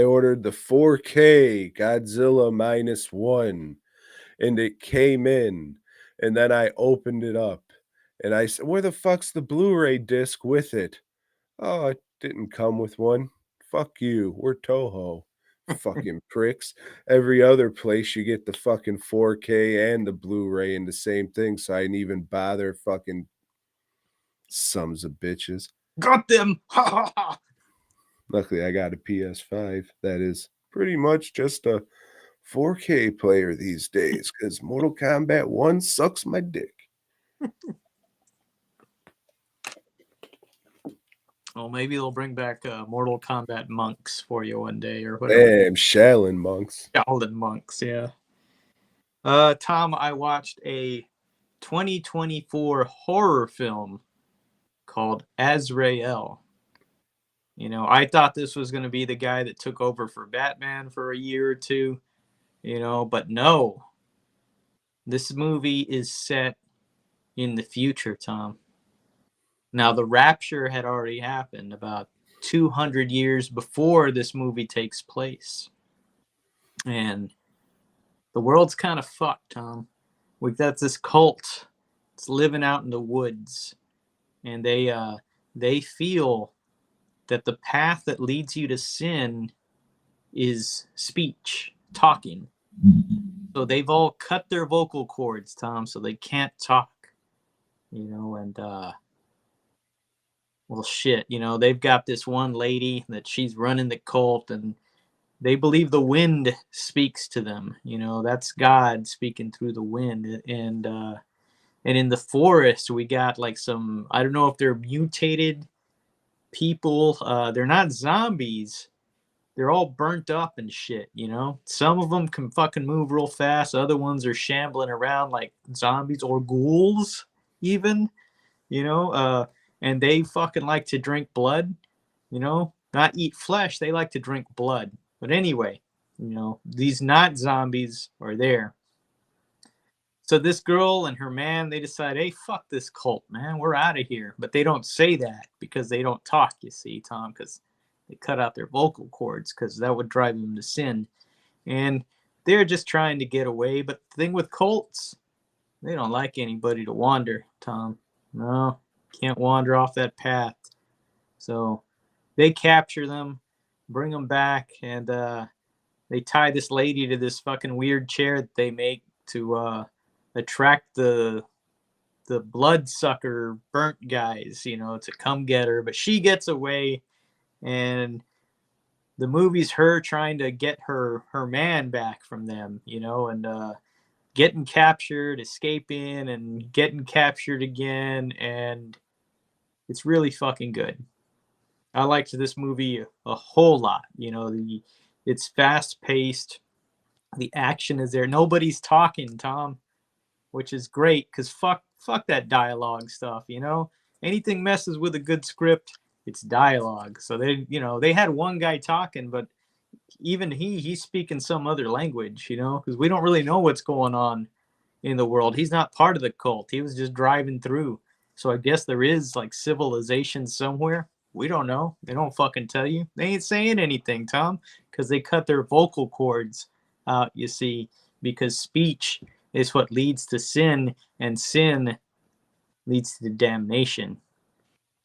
ordered the 4K Godzilla -1, and it came in, and then I opened it up, and I said, "Where the fuck's the Blu-ray disc with it?" "Oh, it didn't come with one." "Fuck you, we're Toho." Fucking pricks. Every other place you get the fucking 4K and the Blu-ray in the same thing, so I didn't even bother. Fucking sons of bitches. Got them. Ha ha ha. Luckily, I got a PS5 that is pretty much just a 4K player these days because Mortal Kombat 1 sucks my dick. Well, maybe they'll bring back Mortal Kombat monks for you one day or whatever. Damn, Shaolin monks. Shaolin monks, yeah. Tom, I watched a 2024 horror film called Azrael. You know, I thought this was going to be the guy that took over for Batman for a year or two, you know, but no. This movie is set in the future, Tom. Now, the rapture had already happened about 200 years before this movie takes place. And the world's kind of fucked, Tom. We've got this cult. It's living out in the woods. And they feel that the path that leads you to sin is speech, talking. So they've all cut their vocal cords, Tom, so they can't talk. You know, and well, shit, you know, they've got this one lady that she's running the cult, and they believe the wind speaks to them. You know, that's God speaking through the wind. And in the forest, we got like some, I don't know if they're mutated people. They're not zombies. They're all burnt up and shit, you know? Some of them can fucking move real fast. Other ones are shambling around like zombies or ghouls, even, you know? And they fucking like to drink blood, you know? Not eat flesh. They like to drink blood. But anyway, you know, these not zombies are there. So this girl and her man, they decide, hey, fuck this cult, man. We're out of here. But they don't say that because they don't talk, you see, Tom, because they cut out their vocal cords because that would drive them to sin. And they're just trying to get away. But the thing with cults, they don't like anybody to wander, Tom. No, can't wander off that path. So they capture them, bring them back, and they tie this lady to this fucking weird chair that they make to attract the bloodsucker burnt guys, you know, to come get her. But she gets away, and the movie's her trying to get her man back from them, you know, and getting captured, escaping, and getting captured again, and it's really fucking good. I liked this movie a whole lot. You know, it's fast paced, the action is there. Nobody's talking, Tom, which is great because fuck that dialogue stuff. You know, anything messes with a good script, it's dialogue. So they had one guy talking, but even he's speaking some other language. You know, because we don't really know what's going on in the world. He's not part of the cult. He was just driving through. So I guess there is like civilization somewhere. We don't know. They don't fucking tell you. They ain't saying anything, Tom, because they cut their vocal cords out, you see, because speech is what leads to sin, and sin leads to damnation.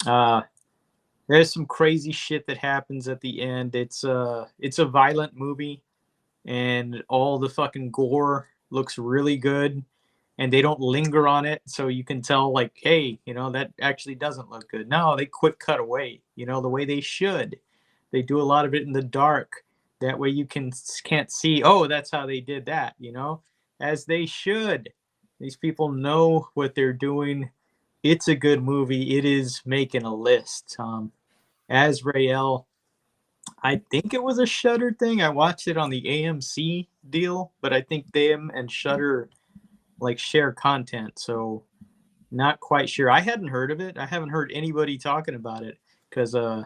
There's some crazy shit that happens at the end. It's a violent movie, and all the fucking gore looks really good, and they don't linger on it, so you can tell like, hey, you know, that actually doesn't look good. No, they quick cut away, you know, the way they should. They do a lot of it in the dark. That way you can't see, oh, that's how they did that, you know, as they should. These people know what they're doing. It's a good movie. It is making a list. Azrael, I think it was a Shudder thing. I watched it on the AMC deal, but I think them and Shudder like share content, so not quite sure. I hadn't heard of it. I haven't heard anybody talking about it because I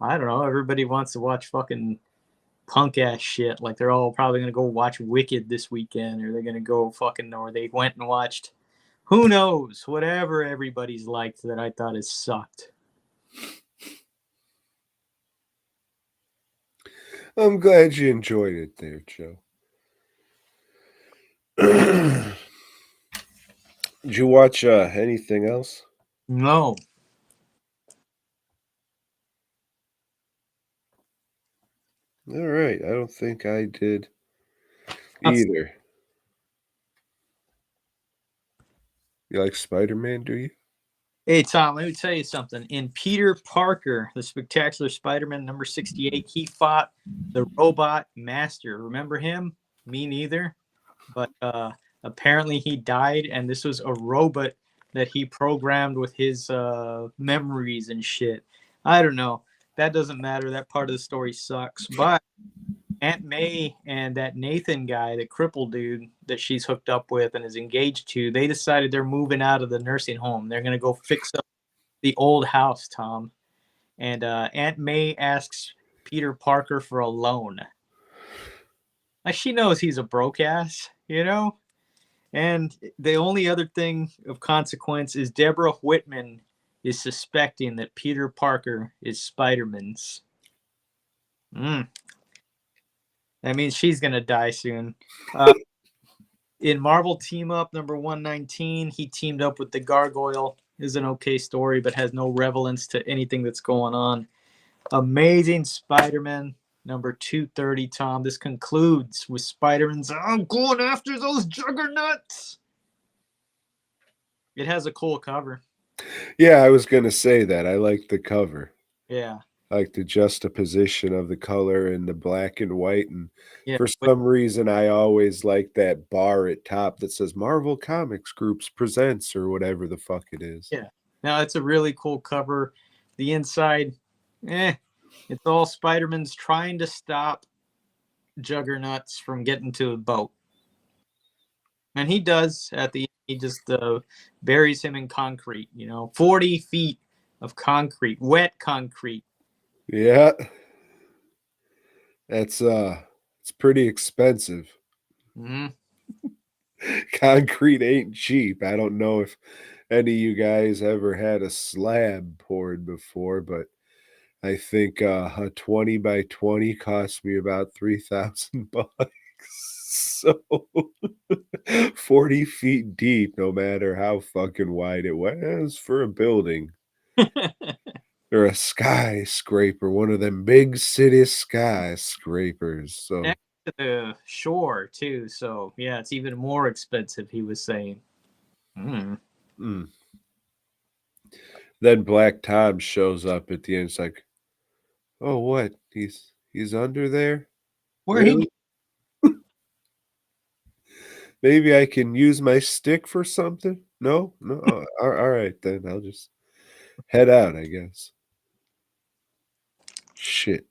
don't know. Everybody wants to watch fucking punk ass shit. Like they're all probably gonna go watch Wicked this weekend, or they're gonna go fucking, or they went and watched who knows, whatever everybody's liked that I thought has sucked. I'm glad you enjoyed it there, Joe. Did you watch anything else? No. All right. I don't think I did either. You like Spider-Man, do you? Hey, Tom, let me tell you something. In Peter Parker, the Spectacular Spider-Man number 68, he fought the Robot Master. Remember him? Me neither. But apparently he died, and this was a robot that he programmed with his memories and shit. I don't know. That doesn't matter. That part of the story sucks. But Aunt May and that Nathan guy, the crippled dude that she's hooked up with and is engaged to, they decided they're moving out of the nursing home. They're going to go fix up the old house, Tom. And Aunt May asks Peter Parker for a loan. Like, she knows he's a broke ass, you know? And the only other thing of consequence is Deborah Whitman is suspecting that Peter Parker is Spider-Man's. That means she's going to die soon. In Marvel Team Up number 119, he teamed up with the Gargoyle. Is an okay story, but has no relevance to anything that's going on. Amazing Spider-Man number 230, Tom. This concludes with Spider-Man's I'm going after those juggernauts. It has a cool cover. Yeah, I was going to say that. I like the cover. Yeah. I like the juxtaposition of the color and the black and white. And Yeah. for some reason, I always like that bar at top that says Marvel Comics Groups Presents or whatever the fuck it is. Yeah. Now, it's a really cool cover. The inside, it's all Spider-Man's trying to stop juggernauts from getting to a boat. And he does at the end. He just buries him in concrete, 40 feet of concrete, wet concrete. Yeah. It's pretty expensive. Mm-hmm. Concrete ain't cheap. I don't know if any of you guys ever had a slab poured before, but I think a 20 by 20 cost me about $3,000. So 40 feet deep, no matter how fucking wide it was for a building. Or a skyscraper, one of them big city skyscrapers. So next to the shore too. So yeah, it's even more expensive, he was saying. Then Black Tom shows up at the end. It's like, oh, what? He's under there? Where really? Maybe I can use my stick for something? No? All right, then. I'll just head out, I guess. Shit.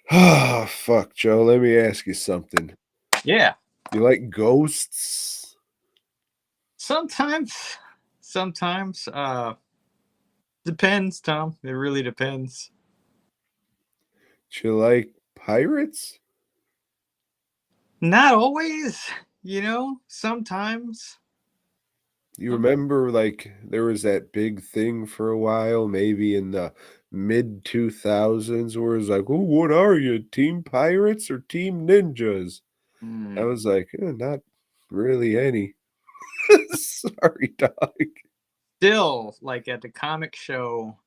Oh, fuck, Joe. Let me ask you something. Yeah. You like ghosts? Sometimes. Depends, Tom. It really depends. Do you like pirates? Not always, sometimes. You remember, like, there was that big thing for a while, maybe in the mid-2000s, where it was like, oh, what are you, Team Pirates or Team Ninjas? I was like, not really any. Sorry, dog. Still, like at the comic show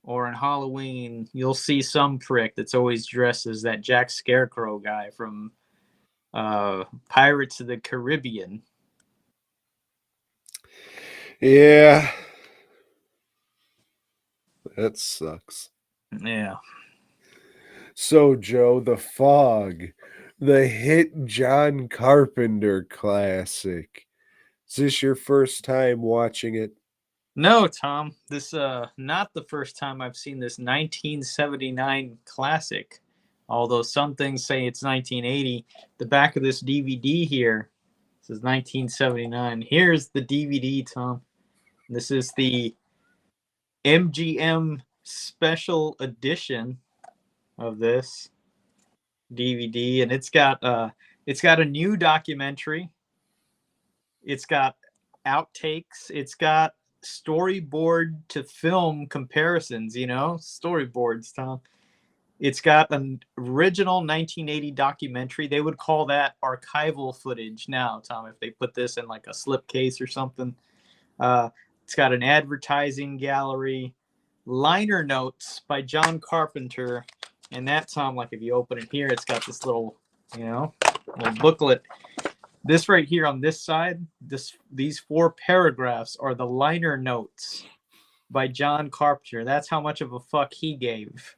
or in Halloween, you'll see some prick that's always dressed as that Jack Scarecrow guy from Pirates of the Caribbean. Yeah. That sucks. Yeah. So, Joe, The Fog, the hit John Carpenter classic. Is this your first time watching it? No, Tom. This not the first time I've seen this 1979 classic. Although some things say it's 1980. The back of this DVD here says 1979. Here's the DVD, Tom. This is the MGM special edition of this DVD, and it's got a new documentary. It's got outtakes. It's got storyboard to film comparisons. Storyboards, Tom. It's got an original 1980 documentary. They would call that archival footage now, Tom, if they put this in like a slipcase or something. It's got an advertising gallery, liner notes by John Carpenter, and that, Tom, like if you open it here, it's got this little booklet. This right here on this side, these 4 paragraphs are the liner notes by John Carpenter. That's how much of a fuck he gave.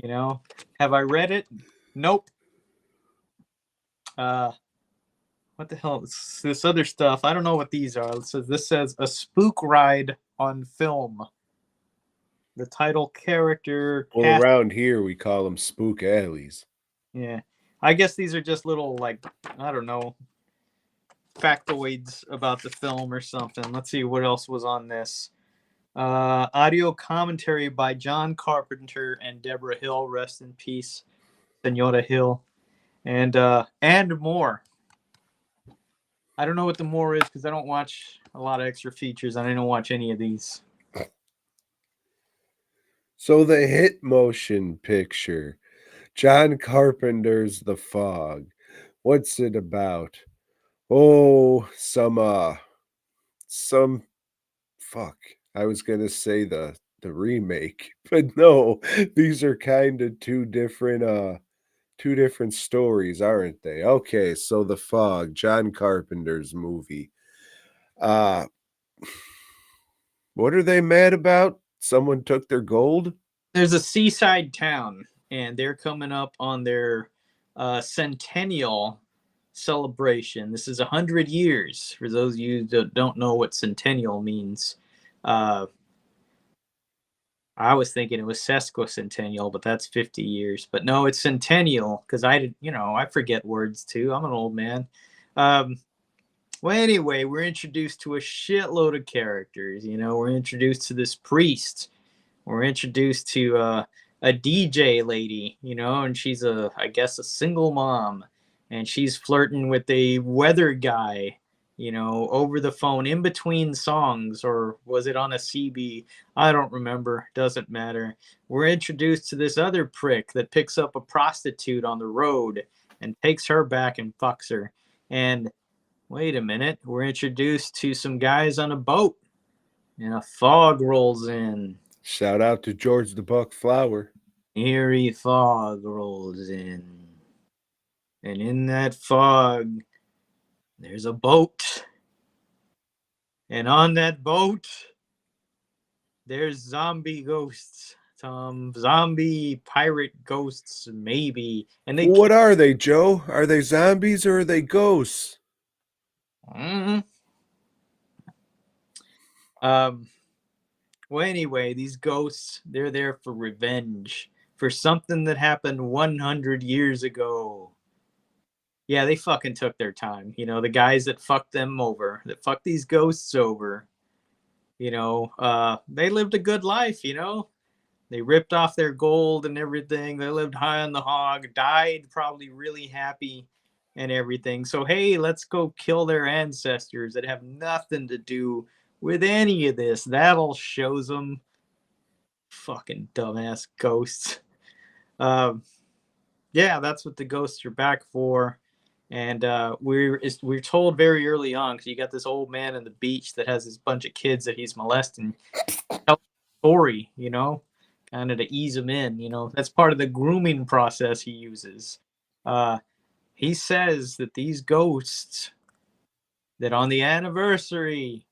Have I read it? Nope. What the hell is this other stuff? I don't know what these are. This says a spook ride on film. The title character. Well, around here we call them spook alleys. Yeah. I guess these are just little, I don't know, factoids about the film or something. Let's see what else was on this. Audio commentary by John Carpenter and Deborah Hill. Rest in peace, Senora Hill. And more. I don't know what the more is because I don't watch a lot of extra features. I don't watch any of these. So the hit motion picture, John Carpenter's The Fog. What's it about? Oh, some fuck. I was gonna say the remake, but no, these are kind of two different stories, aren't they? Okay, so The Fog, John Carpenter's movie. Uh what are they mad about? Someone took their gold? There's a seaside town, and they're coming up on their centennial celebration. This is 100 years. For those of you that don't know what centennial means, uh, I was thinking it was sesquicentennial, but that's 50 years. But no, it's centennial because I forget words too. I'm an old man. Um, well, anyway, we're introduced to a shitload of characters. We're introduced to this priest. We're introduced to a DJ lady, and she's I guess, a single mom, and she's flirting with a weather guy, over the phone in between songs, or was it on a CB? I don't remember. Doesn't matter. We're introduced to this other prick that picks up a prostitute on the road and takes her back and fucks her. And wait a minute, we're introduced to some guys on a boat, and a fog rolls in. Shout out to George the Buck Flower. Eerie fog rolls in. And in that fog, there's a boat. And on that boat, there's zombie ghosts. Some zombie pirate ghosts, maybe. And they What are they, Joe? Are they zombies or are they ghosts? Well, anyway, these ghosts, they're there for revenge. For something that happened 100 years ago. Yeah, they fucking took their time. The guys that fucked them over, that fucked these ghosts over, they lived a good life, They ripped off their gold and everything. They lived high on the hog, died probably really happy and everything. So, hey, let's go kill their ancestors that have nothing to do with any of this. That all shows them. Fucking dumbass ghosts. Yeah, that's what the ghosts are back for. And we're told very early on, because you got this old man on the beach that has this bunch of kids that he's molesting. Tell the story, kind of to ease them in. That's part of the grooming process he uses. He says that these ghosts, that on the anniversary,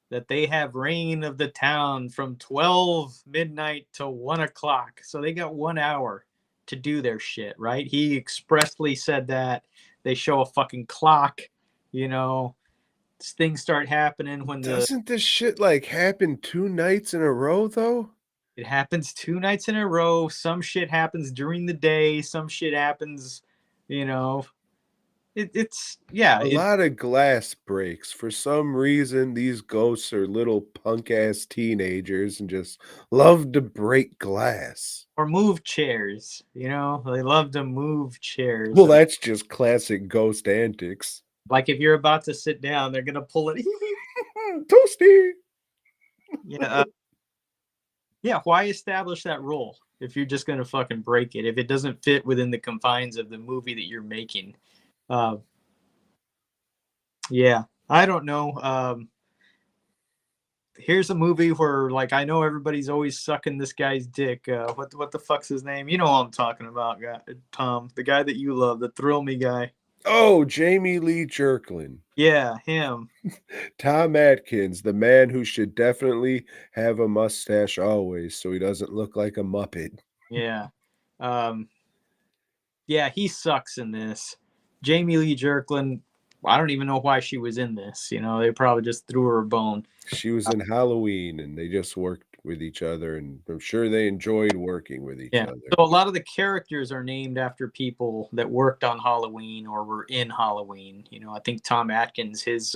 that they have reign of the town from 12 midnight to 1 o'clock. So they got 1 hour to do their shit, right? He expressly said that. They show a fucking clock, things start happening when Doesn't this shit happen 2 nights in a row though? It happens 2 nights in a row. Some shit happens during the day. Some shit happens, it's a lot of glass breaks. For some reason, these ghosts are little punk ass teenagers and just love to break glass. Or move chairs, they love to move chairs. Well, that's just classic ghost antics. Like if you're about to sit down, they're gonna pull it. Toasty. Yeah, why establish that rule if you're just gonna fucking break it, if it doesn't fit within the confines of the movie that you're making? Yeah, I don't know. Here's a movie where, I know everybody's always sucking this guy's dick. What the fuck's his name? You know what I'm talking about, Tom, the guy that you love, the Thrill Me guy. Oh, Jamie Lee Jerklin. Yeah, him. Tom Atkins, the man who should definitely have a mustache always so he doesn't look like a Muppet. Yeah. Yeah, he sucks in this. Jamie Lee Jerklin, I don't even know why she was in this. They probably just threw her a bone. She was in Halloween, and they just worked with each other, and I'm sure they enjoyed working with each other. So a lot of the characters are named after people that worked on Halloween or were in Halloween. I think Tom Atkins, his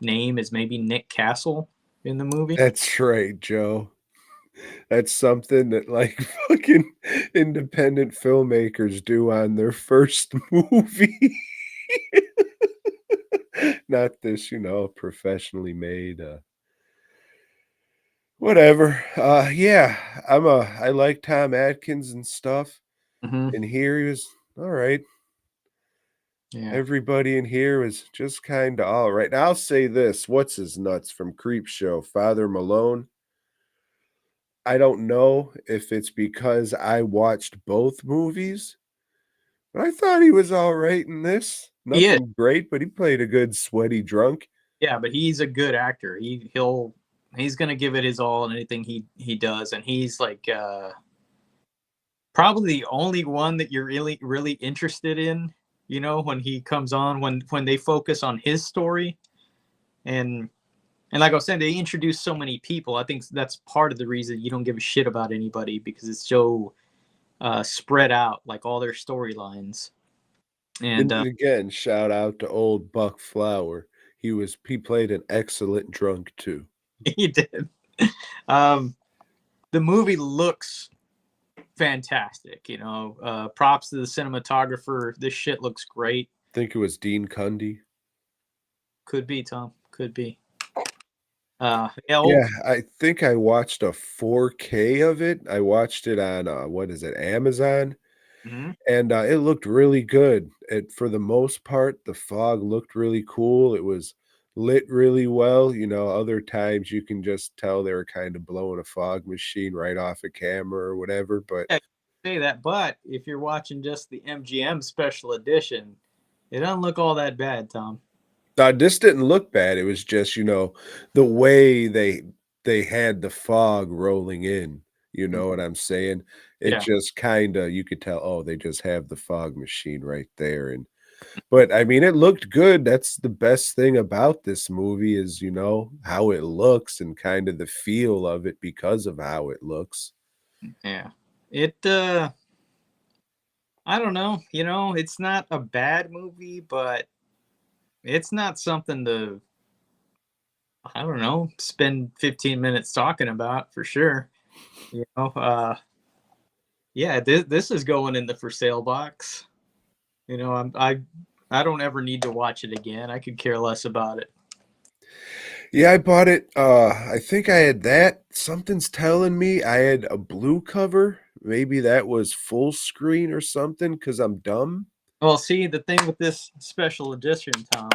name is maybe Nick Castle. in the movie. That's right, Joe. That's something that like fucking independent filmmakers do on their first movie. Not this, professionally made whatever. Yeah, I like Tom Atkins and stuff. Hmm. And here he was all right. Yeah. Everybody in here was just kind of all right. Now, I'll say this, what's his nuts from Creep Show, Father Malone? I don't know if it's because I watched both movies, but I thought he was all right in this. He is. Nothing great, but he played a good sweaty drunk. Yeah, but he's a good actor. He's gonna give it his all in anything he does, and he's like probably the only one that you're really interested in. You know, when he comes on, when they focus on his story, and like I was saying, they introduce so many people. I think that's part of the reason you don't give a shit about anybody, because it's so spread out, like all their storylines. And And again, shout out to old Buck Flower. He played an excellent drunk too. he did. Um, the movie looks fantastic. You know, props to the cinematographer. This shit looks great. I think it was Dean Cundy. Could be Tom. Could be. Yeah. Yeah, I think I watched a 4K of it. I watched it on what is it, Amazon, Mhm. and it looked really good. For the most part, the fog looked really cool. It was lit really well. Other times you can just tell they were kind of blowing a fog machine right off a camera or whatever. But Yeah, say that, but if you're watching just the MGM special edition, it doesn't look all that bad, Tom. this didn't look bad. It was just the way they had the fog rolling in. You know what I'm saying? It Yeah. just kinda you could tell, oh, they just have the fog machine right there, but, I mean, it looked good. That's the best thing about this movie is, how it looks and kind of the feel of it because of how it looks. Yeah. It I don't know, it's not a bad movie, but it's not something to, I don't know, spend 15 minutes talking about for sure. You know, yeah, this is going in the for sale box. I don't ever need to watch it again. I could care less about it. Yeah, I bought it, I think I had that. Something's telling me I had a blue cover. Maybe that was full screen or something because 'cause I'm dumb. Well, see, the thing with this special edition, Tom,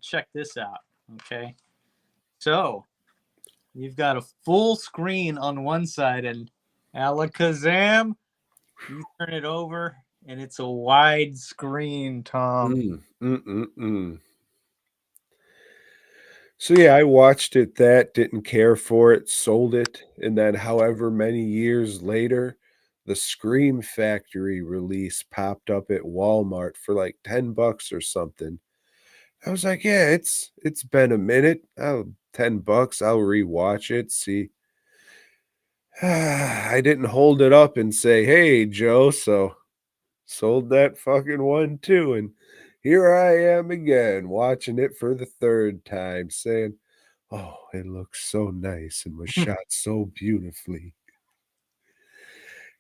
check this out. Okay. So you've got a full screen on one side, and alakazam, you turn it over, and it's a wide screen, Tom. Mm. So, yeah, I watched it that, didn't care for it, sold it, and then however many years later, the Scream Factory release popped up at Walmart for, like, 10 bucks or something. I was like, "Yeah, it's been a minute. 10 bucks, I'll rewatch it, see." I didn't hold it up and say, "Hey, Joe," so sold that fucking one too, and here I am again watching it for the 3rd time saying, "Oh, it looks so nice and was shot so beautifully."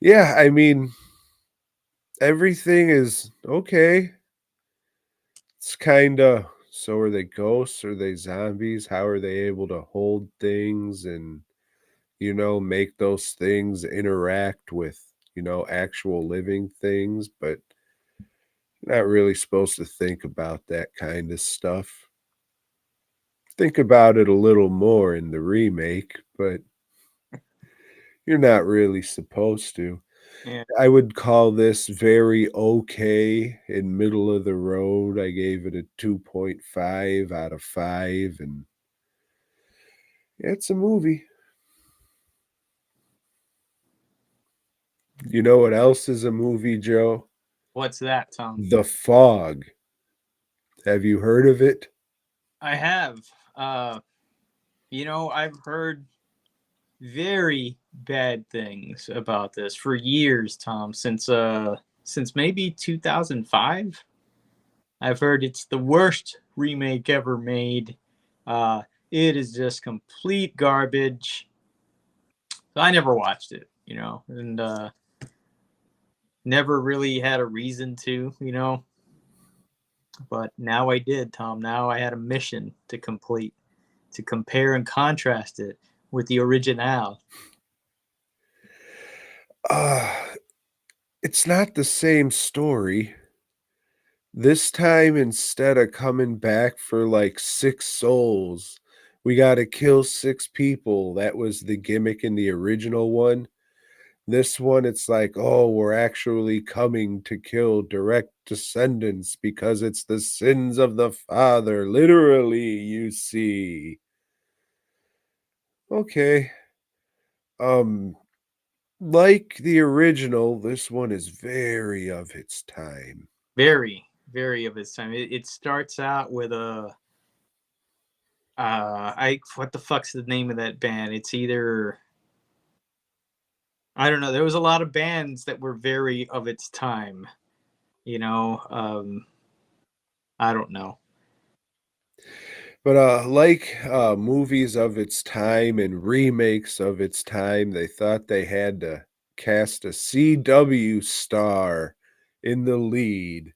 Yeah, I mean, everything is okay. It's kinda so are they ghosts? Are they zombies? How are they able to hold things and, make those things interact with, actual living things? But you're not really supposed to think about that kinda stuff. Think about it a little more in the remake, but you're not really supposed to. Yeah. I would call this very okay in middle of the road. I gave it a 2.5 out of 5, and it's a movie. You know what else is a movie, Joe? What's that, Tom? The Fog. Have you heard of it? I have. Uh, I've heard very bad things about this for years, Tom, since maybe 2005. I've heard it's the worst remake ever made. It is just complete garbage. So I never watched it, and never really had a reason to. But now I did, Tom. Now I had a mission to complete, to compare and contrast it with the original. It's not the same story. This time, instead of coming back for like 6 souls, we got to kill 6 people. That was the gimmick in the original one. This one, it's like, oh, we're actually coming to kill direct descendants because it's the sins of the father. Literally, you see. Okay. Um, like the original, this one is very of its time. Very, very of its time. It starts out with what the fuck's the name of that band? It's either, I don't know. There was a lot of bands that were very of its time. You know, I don't know. But like movies of its time and remakes of its time, they thought they had to cast a CW star in the lead.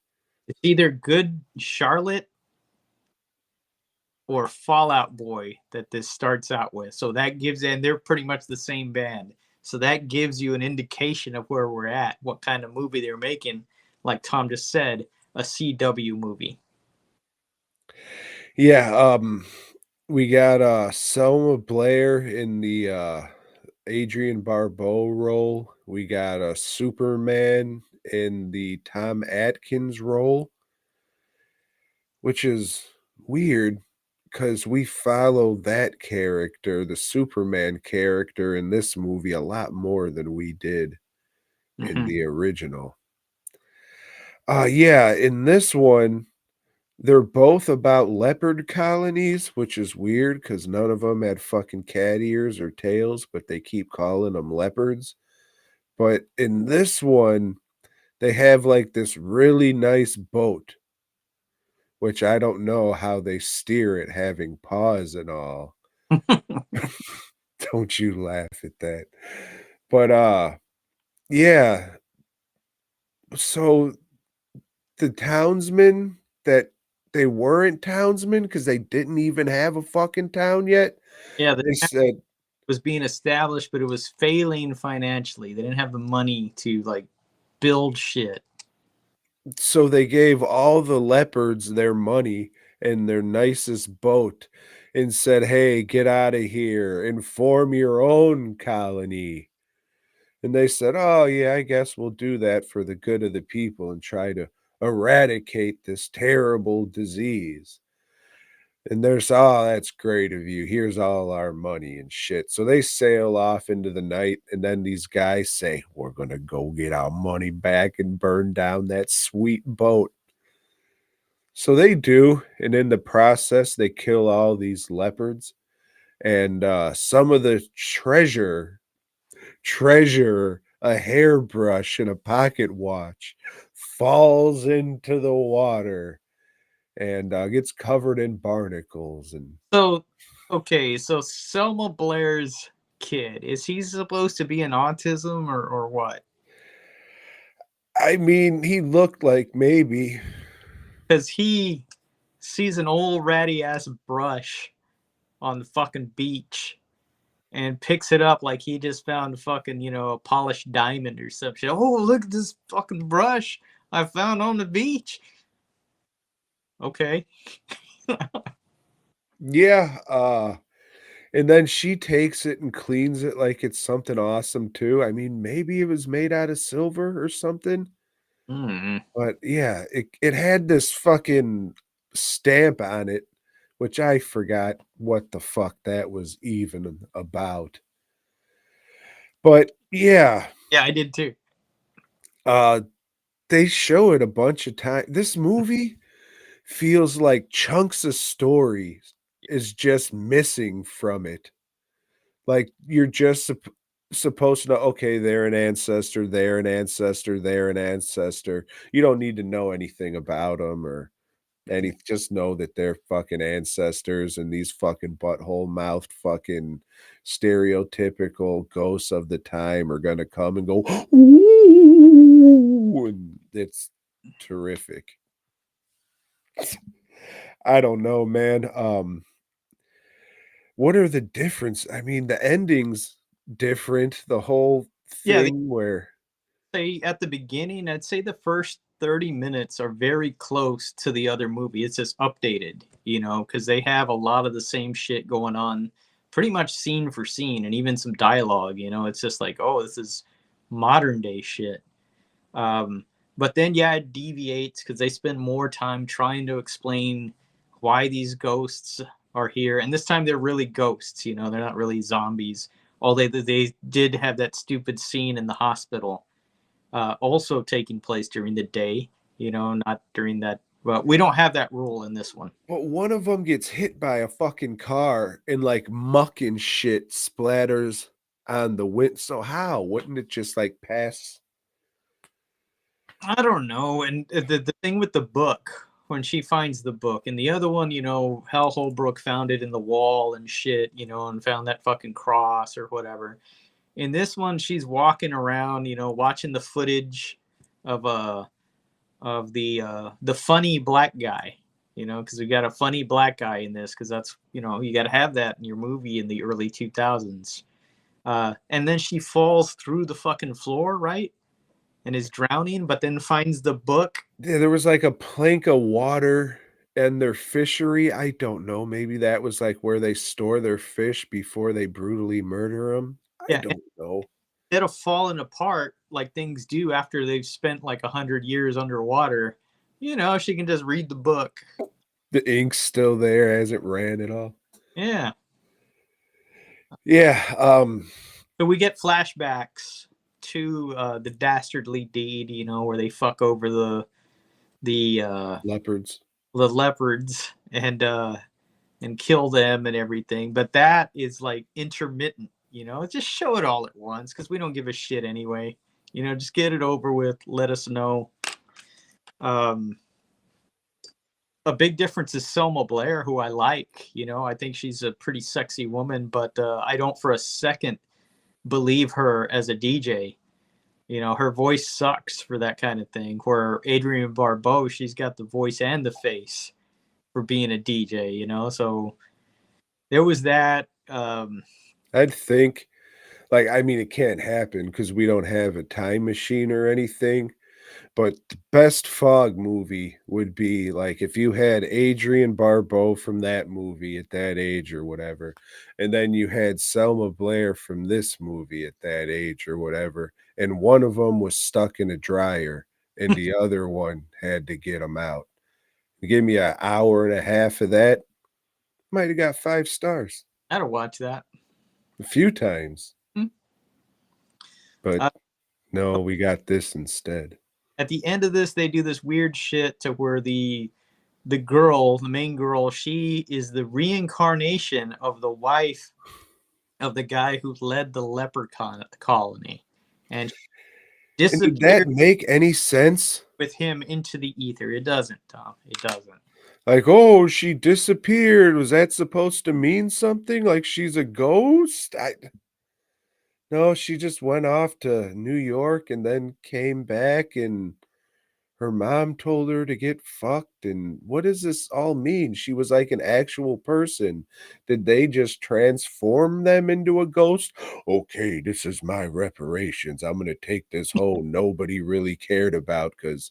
It's either Good Charlotte or Fallout Boy that this starts out with. So that gives, and they're pretty much the same band. So that gives you an indication of where we're at, what kind of movie they're making. Like Tom just said, a CW movie. Yeah, we got Selma Blair in the Adrian Barbeau role. We got Superman in the Tom Atkins role, which is weird because we follow that character, the Superman character, in this movie a lot more than we did in Mm-hmm. the original. Yeah, in this one, they're both about leopard colonies, which is weird because none of them had fucking cat ears or tails, but they keep calling them leopards. But in this one, they have like this really nice boat, which I don't know how they steer it having paws and all. Don't you laugh at that. But yeah. So the townsmen that they weren't townsmen because they didn't even have a fucking town yet. Yeah, the They town said was being established, but it was failing financially. They didn't have the money to like build shit. so they gave all the leopards their money and their nicest boat and said, "Hey, get out of here and form your own colony." And they said, "Oh, yeah, I guess we'll do that for the good of the people and try to eradicate this terrible disease." And there's, "Oh, that's great of you. Here's all our money and shit." So they sail off into the night, and then these guys say, "We're gonna go get our money back and burn down that sweet boat." So they do, and in the process, they kill all these leopards, and some of the treasure, a hairbrush and a pocket watch, falls into the water and gets covered in barnacles. And So, okay, so Selma Blair's kid, is he supposed to be an autism or what? I mean, he looked like maybe. Because he sees an old ratty ass brush on the fucking beach and picks it up like he just found a fucking, a polished diamond or some shit. Oh, look at this fucking brush I found on the beach. Okay. Yeah, and then she takes it and cleans it like it's something awesome too. I mean, maybe it was made out of silver or something. Mm. But yeah, it had this fucking stamp on it, which I forgot what the fuck that was even about. But yeah, Yeah, I did too. uh they show it a bunch of times. This movie feels like chunks of stories is just missing from it. Like you're just supposed to know, okay, they're an ancestor, they're an ancestor, they're an ancestor. You don't need to know anything about them or And he just know that they're fucking ancestors and these fucking butthole-mouthed fucking stereotypical ghosts of the time are gonna come and go, "Ooh," and it's terrific. I don't know, man. What are the difference? I mean, the ending's different. The whole Yeah, thing where say at the beginning, I'd say the first 30 minutes are very close to the other movie. It's just updated, because they have a lot of the same shit going on pretty much scene for scene and even some dialogue, it's just like, oh, this is modern day shit. Um, but then, yeah, it deviates because they spend more time trying to explain why these ghosts are here. And this time they're really ghosts, they're not really zombies. Although they did have that stupid scene in the hospital also taking place during the day, not during that. Well, we don't have that rule in this one. but one of them gets hit by a fucking car and like muck and shit splatters on the wind. So how? Wouldn't it just like pass? I don't know. And the thing with the book, when she finds the book, and the other one, Hal Holbrook found it in the wall and shit, and found that fucking cross or whatever. In this one, she's walking around, watching the footage of the funny black guy, because we got a funny black guy in this, because that's you got to have that in your movie in the early 2000s. And then she falls through the fucking floor, right, and is drowning, but then finds the book. Yeah, there was like a plank of water and their fishery. I don't know. Maybe that was like where they store their fish before they brutally murder them. I Yeah, don't know. instead of falling apart like things do after they've spent like 100 years underwater, she can just read the book. The ink's still there as it ran it all. Yeah. Yeah. So we get flashbacks to the dastardly deed, where they fuck over the Leopards. leopards and kill them and everything. But that is like intermittent, just show it all at once, because we don't give a shit anyway. Just get it over with. Let us know. A big difference is Selma Blair, who I like. I think she's a pretty sexy woman, but I don't for a second believe her as a DJ. Her voice sucks for that kind of thing. Where Adrienne Barbeau, she's got the voice and the face for being a DJ, So there was that. I'd think, like, I mean, it can't happen because we don't have a time machine or anything. But the best Fog movie would be like if you had Adrienne Barbeau from that movie at that age or whatever, and then you had Selma Blair from this movie at that age or whatever, and one of them was stuck in a dryer and the other one had to get them out. You give me an hour and a half of that, might have got 5 stars I gotta watch that. a few times. Hmm. But no, we got this instead. At the end of this, they do this weird shit to where the girl, the main girl, she is the reincarnation of the wife of the guy who led the leper colony, and And did that disappeared make any sense? with him into the ether. It doesn't, Tom. It doesn't. Like, oh, she disappeared. Was that supposed to mean something? Like she's a ghost? No, she just went off to New York and then came back and her mom told her to get fucked. And what does this all mean? She was like an actual person. Did they just transform them into a ghost? Okay, this is my reparations. I'm gonna take this hoe nobody really cared about because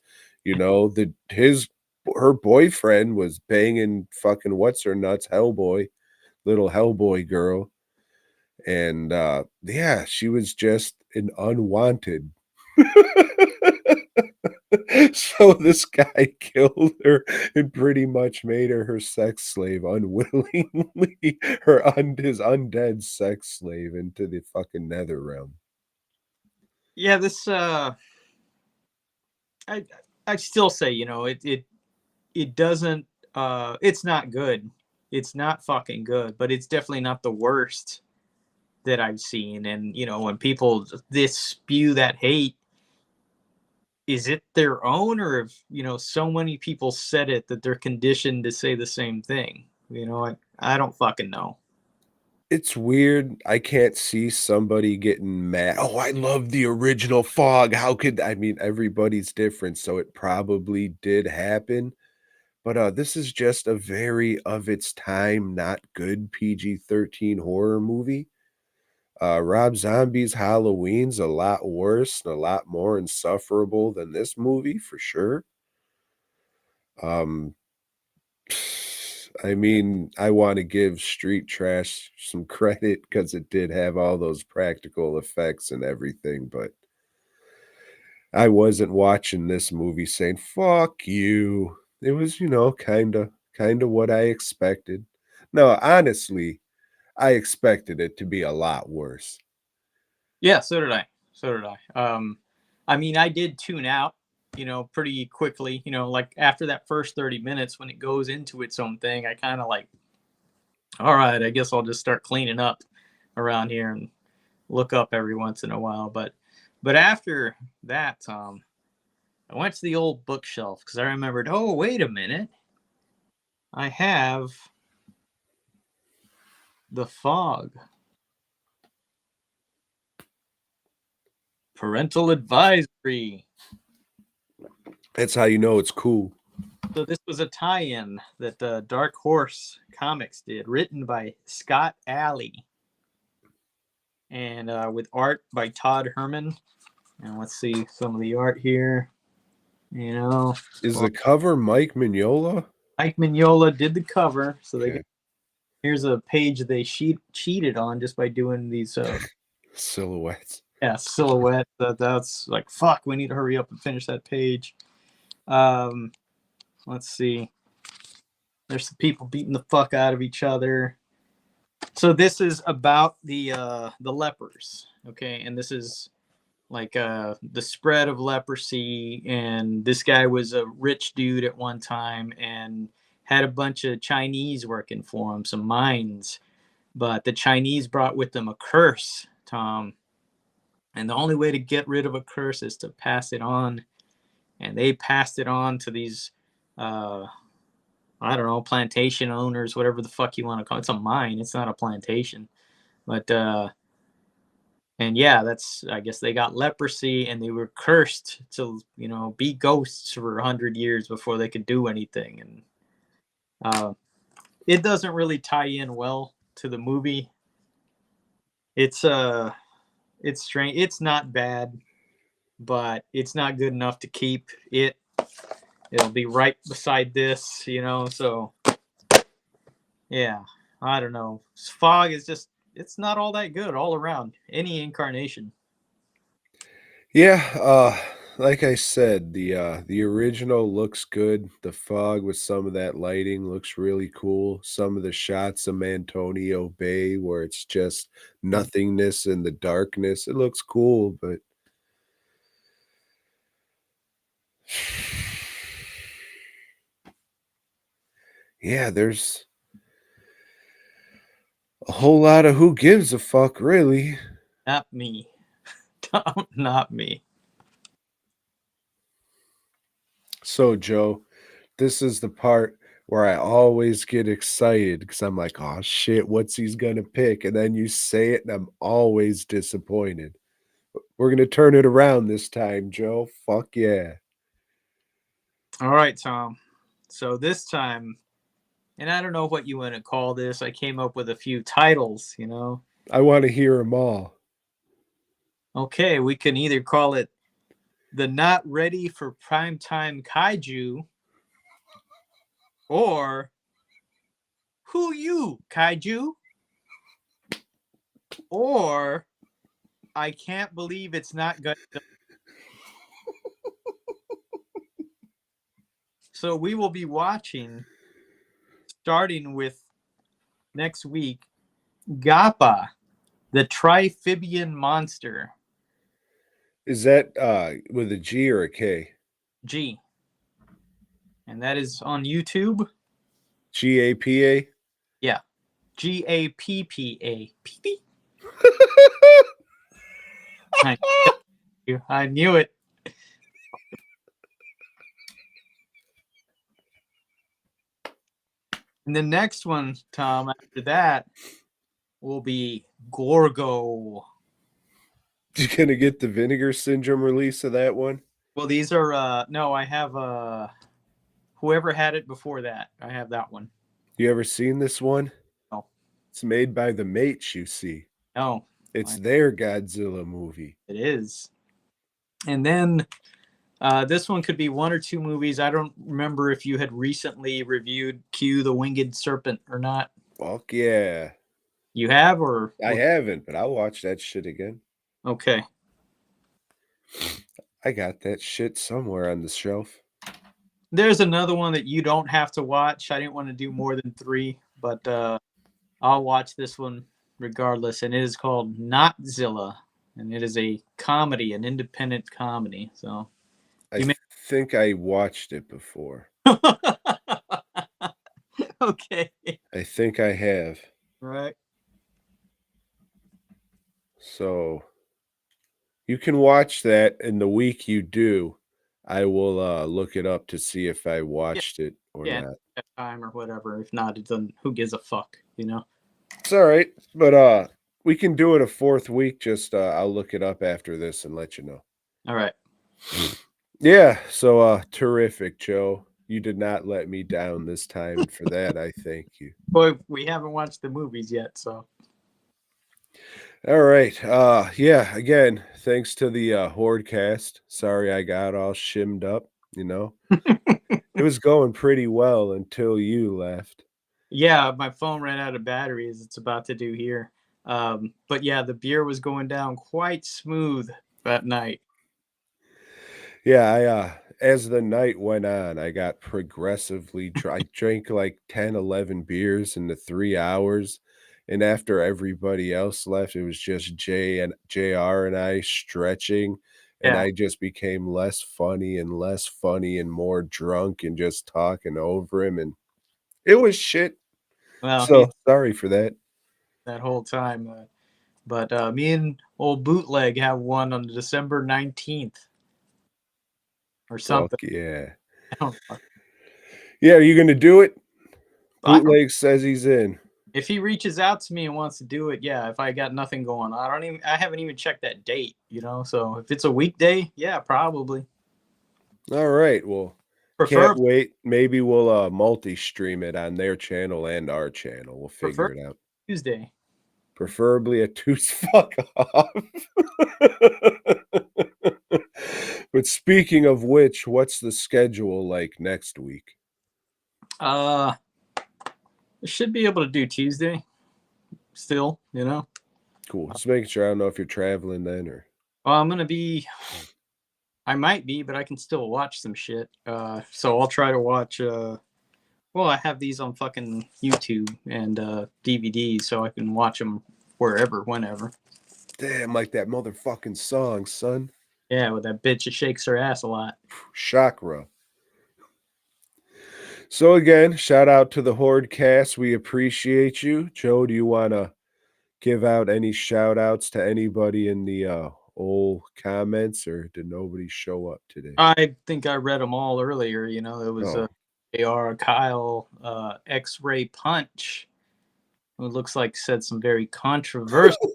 her boyfriend was banging fucking what's her nuts, Hellboy, little Hellboy girl. And yeah, she was just an unwanted. So this guy killed her and pretty much made her sex slave unwillingly, his undead sex slave into the fucking nether realm. Yeah, this I still say, it doesn't it's not good. It's not fucking good, but it's definitely not the worst that I've seen. And when people this spew that hate, is it their own, or if so many people said it that they're conditioned to say the same thing? I don't fucking know. It's weird. I can't see somebody getting mad. Oh, I love the original Fog. How could I mean everybody's different, so it probably did happen. But this is just a very of its time, not good PG-13 horror movie. Rob Zombie's Halloween's a lot worse and a lot more insufferable than this movie for sure. Um, I mean, I want to give Street Trash some credit because it did have all those practical effects and everything, but I wasn't watching this movie saying, fuck you. It was, kind of what I expected. No, honestly, I expected it to be a lot worse. Yeah, so did I. So did I. I mean, I did tune out, pretty quickly. Like after that first 30 minutes, when it goes into its own thing, I kind of like, all right, I guess I'll just start cleaning up around here and look up every once in a while. But after that, I went to the old bookshelf because I remembered, oh, wait a minute, I have The Fog. Parental advisory. That's how you know it's cool. So this was a tie-in that Dark Horse Comics did, written by Scott Alley, and with art by Todd Herman. And let's see some of the art here. Is the cover Mike Mignola? Mike Mignola did the cover, so Okay. here's a page they cheated on just by doing these Silhouettes. yeah, silhouette. That's like, fuck, we need to hurry up and finish that page. Let's see. There's some people beating the fuck out of each other. So this is about the lepers, okay? And this is like the spread of leprosy, and this guy was a rich dude at one time and had a bunch of Chinese working for him, some mines. But the Chinese brought with them a curse, Tom. And the only way to get rid of a curse is to pass it on. And they passed it on to these, I don't know, plantation owners, whatever the fuck you want to call it. It's a mine. It's not a plantation. But, and yeah, I guess they got leprosy and they were cursed to, be ghosts for 100 years before they could do anything. And it doesn't really tie in well to the movie. It's strange. It's not bad, but it's not good enough to keep it. It'll be right beside this, so yeah, I don't know. Fog is just, it's not all that good all around, any incarnation. Yeah, like I said, the original looks good. The Fog with some of that lighting looks really cool. Some of the shots of Mantonio Bay where it's just nothingness in the darkness, it looks cool, but yeah, there's a whole lot of who gives a fuck, really. Not me. Tom, not me. So, Joe, this is the part where I always get excited because I'm like, oh shit, what's he's gonna pick? And then you say it, and I'm always disappointed. We're gonna turn it around this time, Joe. Fuck yeah. All right, Tom. So this time, and I don't know what you want to call this, I came up with a few titles, I want to hear them all. Okay, we can either call it The Not Ready for Primetime Kaiju, or Who You, Kaiju? Or I Can't Believe It's Not Gonna. So we will be watching, starting with next week, Gappa, the Triphibian Monster. Is that with a G or a K? G. And that is on YouTube. GAPA? Yeah. GAPPA. PP. I knew it. And the next one, Tom, after that will be Gorgo. You gonna get the Vinegar Syndrome release of that one? Well, these are no, I have whoever had it before that. I have that one. You ever seen this one? No. It's made by the Mates, you see. No. It's their Godzilla movie. It is. And then this one could be one or two movies. I don't remember if you had recently reviewed Q the Winged Serpent or not. Fuck yeah. You have, or I haven't, but I'll watch that shit again. Okay. I got that shit somewhere on the shelf. There's another one that you don't have to watch. I didn't want to do more than 3, but I'll watch this one regardless. And it is called Notzilla, and it is a comedy, an independent comedy. So I think I watched it before. Okay. I think I have. Right. So you can watch that, and the week you do, I will look it up to see if I watched it or not. Time or whatever. If not, it doesn't. Who gives a fuck? You know. It's all right, but we can do it a 4th week. Just I'll look it up after this and let you know. All right. Yeah. So terrific, Joe. You did not let me down this time, and for that, I thank you. Boy, we haven't watched the movies yet, so. All right. Yeah, again, thanks to the Hordecast. Sorry I got all shimmed up, you know. It was going pretty well until you left. Yeah, my phone ran out of batteries. It's about to do here. But yeah, the beer was going down quite smooth that night. Yeah, as the night went on, I got progressively I drank like 10, 11 beers in the 3 hours. And after everybody else left, it was just JR and I stretching. And Yeah. I just became less funny and more drunk and just talking over him. And it was shit. Well, So sorry for that. That whole time. But me and old Bootleg have one on December 19th. Or something. Fuck yeah. I don't know. Yeah, are you going to do it? Bootleg says he's in. If he reaches out to me and wants to do it, yeah. If I got nothing going on, I haven't even checked that date, you know. So if it's a weekday, yeah, probably. All right. Well, can't wait. Maybe we'll multi-stream it on their channel and our channel. We'll figure it out. Tuesday. Preferably a Tuesday. Fuck off. But speaking of which, what's the schedule like next week? Should be able to do Tuesday. Still, you know. Cool. Just making sure. I don't know if you're traveling then or. Well, I'm gonna be. I might be, but I can still watch some shit. So I'll try to watch. Well, I have these on fucking YouTube and DVDs, so I can watch them wherever, whenever. Damn, like that motherfucking song, son. Yeah, with that bitch that shakes her ass a lot. Chakra. So again, shout out to the Hordecast. We appreciate you. Joe, do you want to give out any shout outs to anybody in the old comments, or did nobody show up today? I think I read them all earlier. You know, it was AR, Kyle, X-Ray Punch, who looks like said some very controversial.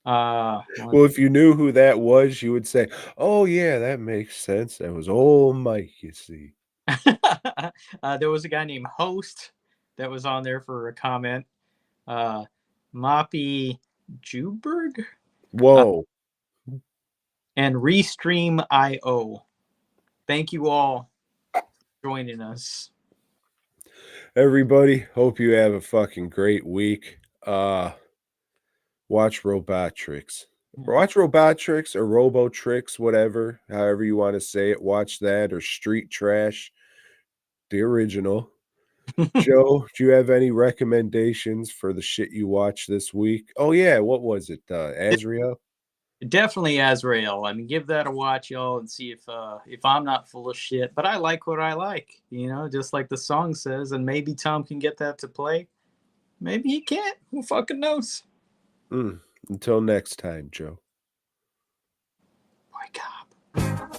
Well, if you knew who that was, you would say, "Oh yeah, that makes sense." That was old Mike, you see. There was a guy named Host that was on there for a comment. Moppy Juberg. Whoa. And Restream.io. Thank you all for joining us. Everybody, hope you have a fucking great week. Watch Robotrix. Watch Robotrix or Robotrix, whatever, however you want to say it. Watch that, or Street Trash, the original. Joe, do you have any recommendations for the shit you watched this week? Oh yeah, what was it? Azrael? Definitely Azrael. I mean, give that a watch, y'all, and see if I'm not full of shit. But I like what I like, you know, just like the song says. And maybe Tom can get that to play. Maybe he can't. Who fucking knows? Until next time, Joe. BOYGOB.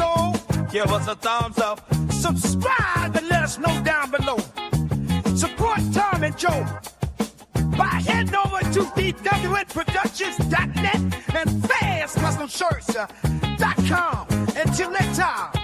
episode, give us a thumbs up. Subscribe and let us know down below. Support Tom and Joe by heading over to bwnproductions.net and fastcustomshirts.com. Until next time.